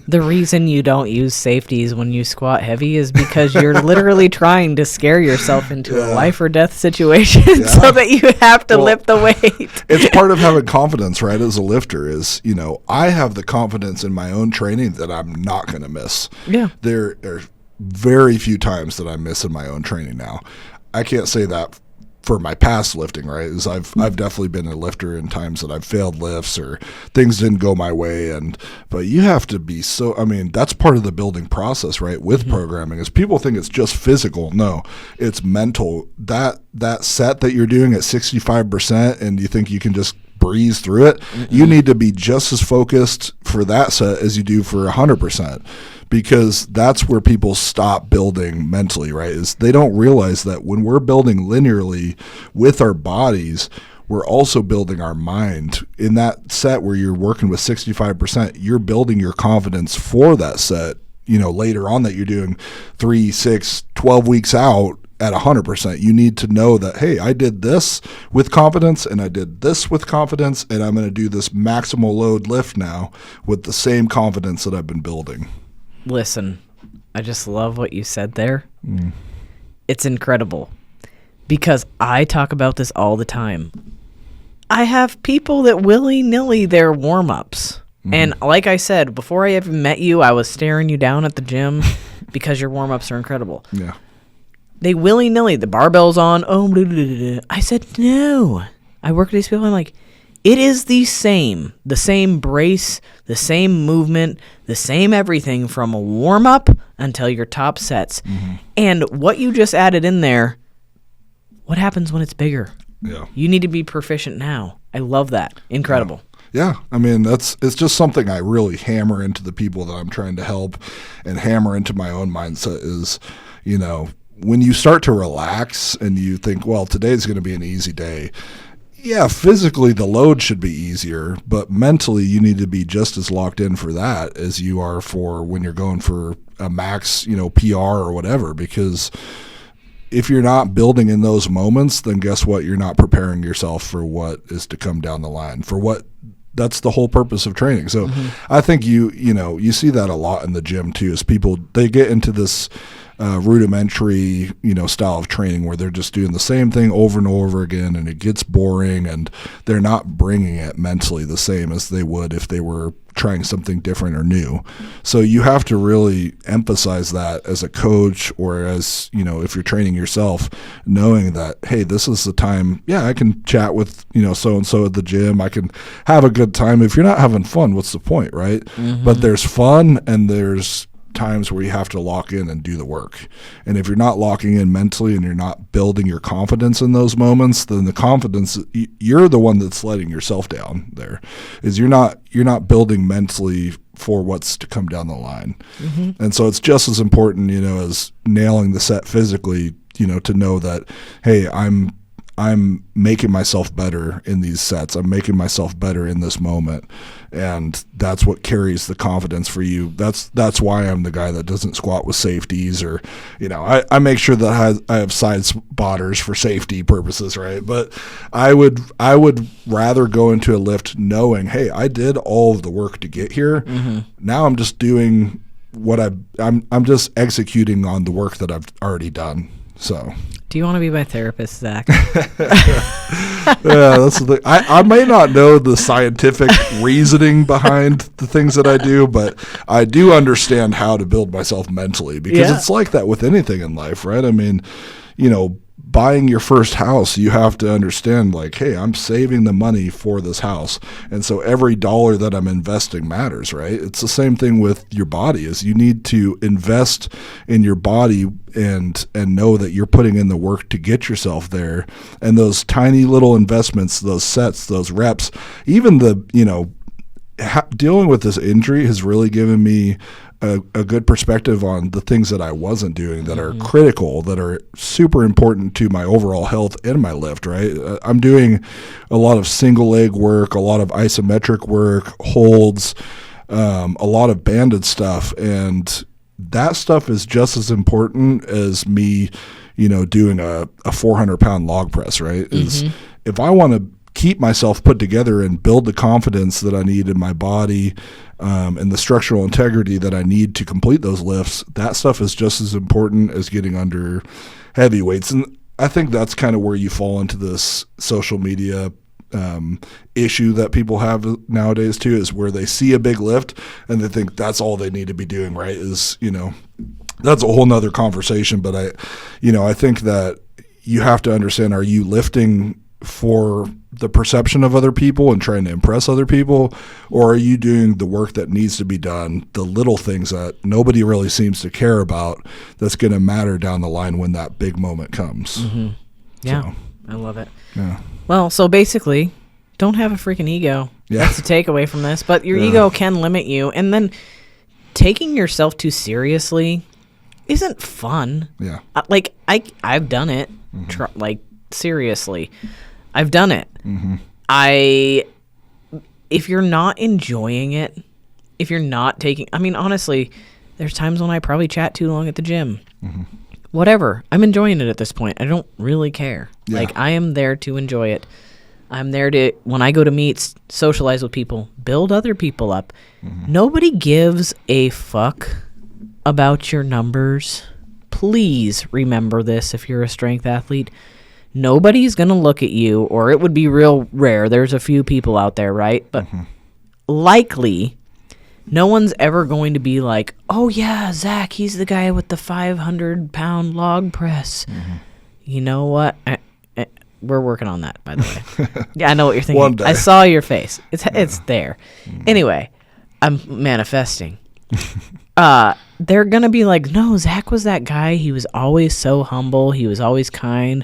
The reason you don't use safeties when you squat heavy is because you're literally trying to scare yourself into a life or death situation so that you have to lift the weight. It's part of having confidence, right? As a lifter is, I have the confidence in my own training that I'm not going to miss. Yeah. There are very few times that I miss in my own training now. I can't say that for my past lifting, right? Is I've definitely been a lifter in times that I've failed lifts or things didn't go my way, but you have to be that's part of the building process, right? With programming, is people think it's just physical. No, it's mental. That set that you're doing at 65% and you think you can just breeze through it, you need to be just as focused for that set as you do for 100%. Because that's where people stop building mentally, right? Is they don't realize that when we're building linearly with our bodies, we're also building our mind. In that set where you're working with 65%, you're building your confidence for that set, later on that you're doing 3, 6, 12 weeks out at 100%. You need to know that, hey, I did this with confidence and I did this with confidence and I'm going to do this maximal load lift now with the same confidence that I've been building. Listen, I just love what you said there. It's incredible because I talk about this all the time. I have people that willy-nilly their warm-ups. And like I said, before I ever met you, I was staring you down at the gym because your warm-ups are incredible. Yeah. They willy-nilly, the barbell's on. Oh, blah, blah, blah, blah. I said, no. I work with these people, I'm like, it is the same brace, the same movement, the same everything from a warm-up until your top sets. And what you just added in there, what happens when it's bigger? Yeah. You need to be proficient now. I love that. Incredible. Yeah. It's just something I really hammer into the people that I'm trying to help and hammer into my own mindset is, when you start to relax and you think, well, today's going to be an easy day. Yeah, physically the load should be easier, but mentally you need to be just as locked in for that as you are for when you're going for a max, PR or whatever, because if you're not building in those moments, then guess what? You're not preparing yourself for what is to come down the line, that's the whole purpose of training. So I think you see that a lot in the gym too, is people, they get into this rudimentary, style of training where they're just doing the same thing over and over again, and it gets boring, and they're not bringing it mentally the same as they would if they were trying something different or new. So you have to really emphasize that as a coach, or as, if you're training yourself, knowing that, hey, this is the time, I can chat with, so-and-so at the gym. I can have a good time. If you're not having fun, what's the point, right? Mm-hmm. But there's fun, and there's times where you have to lock in and do the work. And if you're not locking in mentally and you're not building your confidence in those moments, then the confidence, you're the one that's letting yourself down there. Is you're not building mentally for what's to come down the line. Mm-hmm. And so it's just as important, as nailing the set physically, to know that, hey, I'm making myself better in these sets. I'm making myself better in this moment. And that's what carries the confidence for you. That's why I'm the guy that doesn't squat with safeties, or, I make sure that I have side spotters for safety purposes, right? But I would rather go into a lift knowing, hey, I did all of the work to get here. Mm-hmm. Now I'm just doing what I'm just executing on the work that I've already done. So, do you want to be my therapist, Zach? Yeah, that's the thing. I may not know the scientific reasoning behind the things that I do, but I do understand how to build myself mentally, because it's like that with anything in life, right? I mean, buying your first house, you have to understand, like, hey, I'm saving the money for this house. And so every dollar that I'm investing matters, right? It's the same thing with your body, is you need to invest in your body and know that you're putting in the work to get yourself there. And those tiny little investments, those sets, those reps, even dealing with this injury has really given me a good perspective on the things that I wasn't doing that are critical, that are super important to my overall health and my lift, right? I'm doing a lot of single leg work, a lot of isometric work, holds, a lot of banded stuff. And that stuff is just as important as me, doing a 400-pound log press, right? Is if I want to keep myself put together and build the confidence that I need in my body, and the structural integrity that I need to complete those lifts, that stuff is just as important as getting under heavy weights. And I think that's kind of where you fall into this social media issue that people have nowadays too, is where they see a big lift and they think that's all they need to be doing, right? Is, that's a whole nother conversation. But I think that you have to understand, are you lifting for the perception of other people and trying to impress other people, or are you doing the work that needs to be done, the little things that nobody really seems to care about, that's going to matter down the line when that big moment comes? Mm-hmm. Yeah, so, I love it. Yeah. Well, so basically, don't have a freaking ego. Yeah. That's the takeaway from this. But your ego can limit you, and then taking yourself too seriously isn't fun. Yeah. I've done it. Seriously. I've done it. Mm-hmm. If you're not enjoying it, if you're not taking, honestly, there's times when I probably chat too long at the gym. Mm-hmm. Whatever. I'm enjoying it at this point. I don't really care. Yeah. I am there to enjoy it. I'm there to, when I go to meets, socialize with people, build other people up. Mm-hmm. Nobody gives a fuck about your numbers. Please remember this if you're a strength athlete. Nobody's going to look at you, or it would be real rare. There's a few people out there, right? But likely, no one's ever going to be like, oh, yeah, Zach, he's the guy with the 500-pound log press. Mm-hmm. You know what? We're working on that, by the way. Yeah, I know what you're thinking. One day. I saw your face. It's there. Mm-hmm. Anyway, I'm manifesting. They're going to be like, no, Zach was that guy. He was always so humble. He was always kind.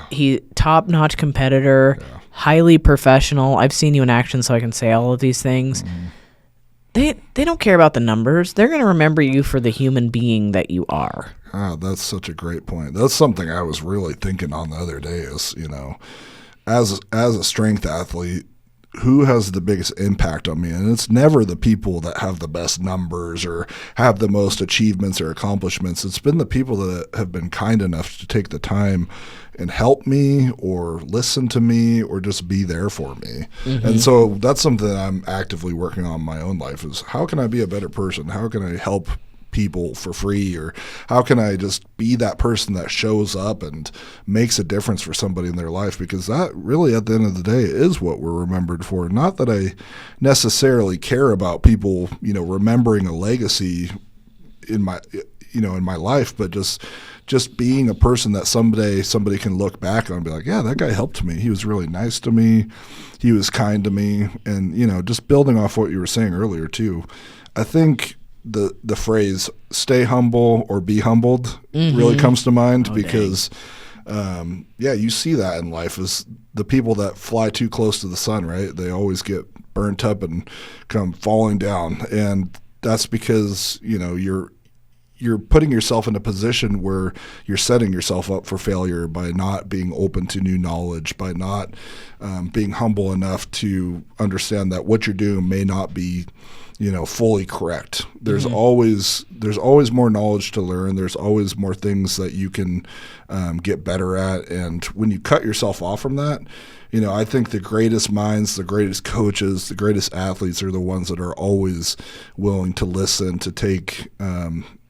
He top-notch competitor, highly professional. I've seen you in action, so I can say all of these things. Mm-hmm. They don't care about the numbers. They're going to remember you for the human being that you are. That's such a great point. That's something I was really thinking on the other day is, as a strength athlete, who has the biggest impact on me? And it's never the people that have the best numbers or have the most achievements or accomplishments. It's been the people that have been kind enough to take the time and help me or listen to me or just be there for me. Mm-hmm. And so that's something that I'm actively working on in my own life is how can I be a better person? How can I help people for free, or how can I just be that person that shows up and makes a difference for somebody in their life? Because that really, at the end of the day, is what we're remembered for. Not that I necessarily care about people, remembering a legacy in my life, but just being a person that someday somebody can look back on and be like, yeah, that guy helped me. He was really nice to me. He was kind to me. And, just building off what you were saying earlier too, I think the phrase stay humble or be humbled really comes to mind, because you see that in life is the people that fly too close to the sun, right? They always get burnt up and come falling down. And that's because, you're putting yourself in a position where you're setting yourself up for failure by not being open to new knowledge, by not being humble enough to understand that what you're doing may not be, fully correct. There's always more knowledge to learn. There's always more things that you can get better at. And when you cut yourself off from that, I think the greatest minds, the greatest coaches, the greatest athletes are the ones that are always willing to listen, to take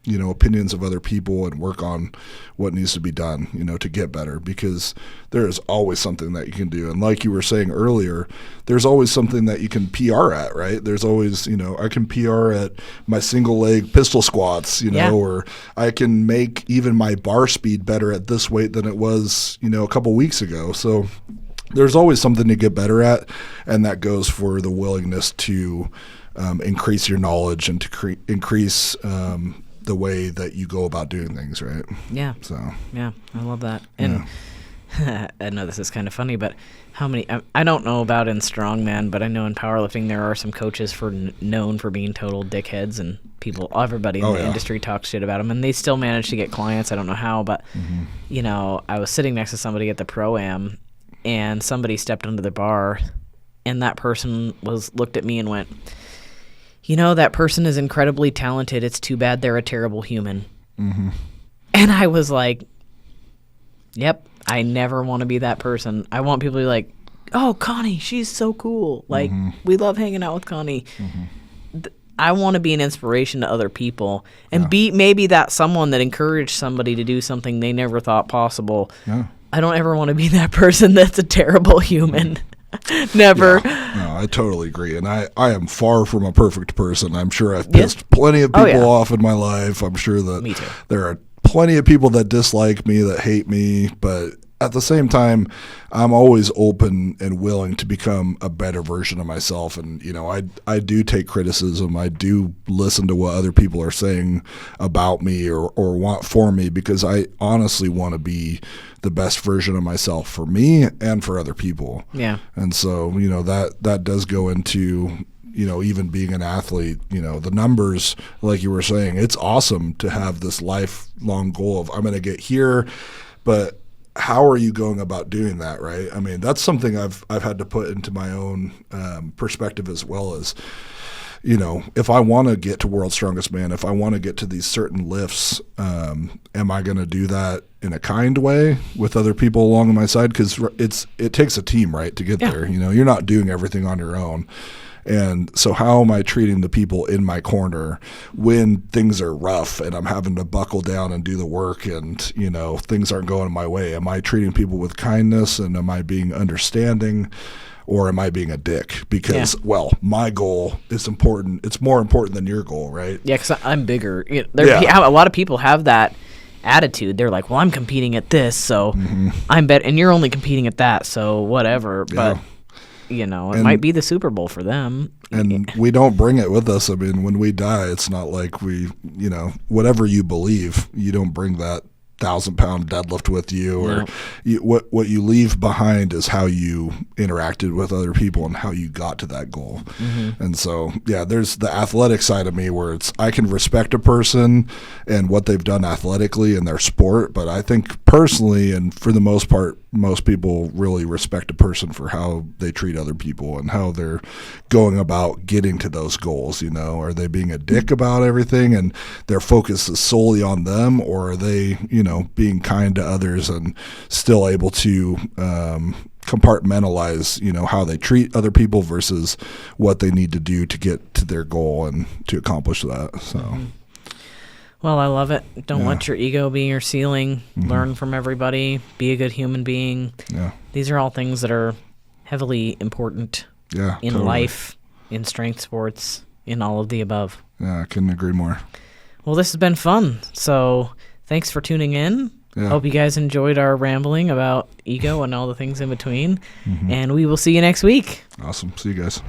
opinions of other people and work on what needs to be done, to get better, because there is always something that you can do. And like you were saying earlier, there's always something that you can PR at, right? There's always, I can PR at my single leg pistol squats, or I can make even my bar speed better at this weight than it was, a couple weeks ago. So there's always something to get better at, and that goes for the willingness to increase your knowledge and to increase the way that you go about doing things, right? Yeah. So. Yeah, I love that. And I know this is kind of funny, but how many? I don't know about in strongman, but I know in powerlifting there are some coaches known for being total dickheads, and everybody in the industry talks shit about them, and they still manage to get clients. I don't know how, but I was sitting next to somebody at the Pro-Am, and somebody stepped under the bar, and that person looked at me and went, that person is incredibly talented. It's too bad they're a terrible human. Mm-hmm. And I was like, yep, I never want to be that person. I want people to be like, oh, Connie, she's so cool. Like, we love hanging out with Connie. I want to be an inspiration to other people and be maybe that someone that encouraged somebody to do something they never thought possible. Yeah. I don't ever want to be that person that's a terrible human. Never. Yeah. No, I totally agree. And I am far from a perfect person. I'm sure I've pissed plenty of people off in my life. I'm sure that me too. There are plenty of people that dislike me, that hate me, but at the same time, I'm always open and willing to become a better version of myself. And, I do take criticism. I do listen to what other people are saying about me or want for me, because I honestly want to be the best version of myself for me and for other people. Yeah. And so, that does go into, even being an athlete, the numbers, like you were saying, it's awesome to have this lifelong goal of I'm going to get here, but how are you going about doing that, right? I mean, that's something I've had to put into my own perspective as well as, if I want to get to World's Strongest Man, if I want to get to these certain lifts, am I going to do that in a kind way with other people along my side? Because it takes a team, right, to get there. You're not doing everything on your own. And so how am I treating the people in my corner when things are rough and I'm having to buckle down and do the work and, things aren't going my way? Am I treating people with kindness, and am I being understanding, or am I being a dick? Because, my goal is important. It's more important than your goal, right? Yeah, because I'm bigger. A lot of people have that attitude. They're like, well, I'm competing at this, so I'm better, and you're only competing at that, so whatever. But it might be the Super Bowl for them. And we don't bring it with us. I mean, when we die, it's not like we, whatever you believe, you don't bring that 1,000-pound deadlift with you, or what you leave behind is how you interacted with other people and how you got to that goal. And so, there's the athletic side of me where I can respect a person and what they've done athletically in their sport, but I think personally, and for the most part, most people really respect a person for how they treat other people and how they're going about getting to those goals. Are they being a dick about everything and their focus is solely on them, or are they, being kind to others and still able to compartmentalize, how they treat other people versus what they need to do to get to their goal and to accomplish that. So. Well, I love it. Don't let your ego be your ceiling. Learn from everybody. Be a good human being. Yeah. These are all things that are heavily important in life, in strength sports, in all of the above. Yeah, I couldn't agree more. Well, this has been fun. So thanks for tuning in. Yeah. Hope you guys enjoyed our rambling about ego and all the things in between. And we will see you next week. Awesome. See you guys.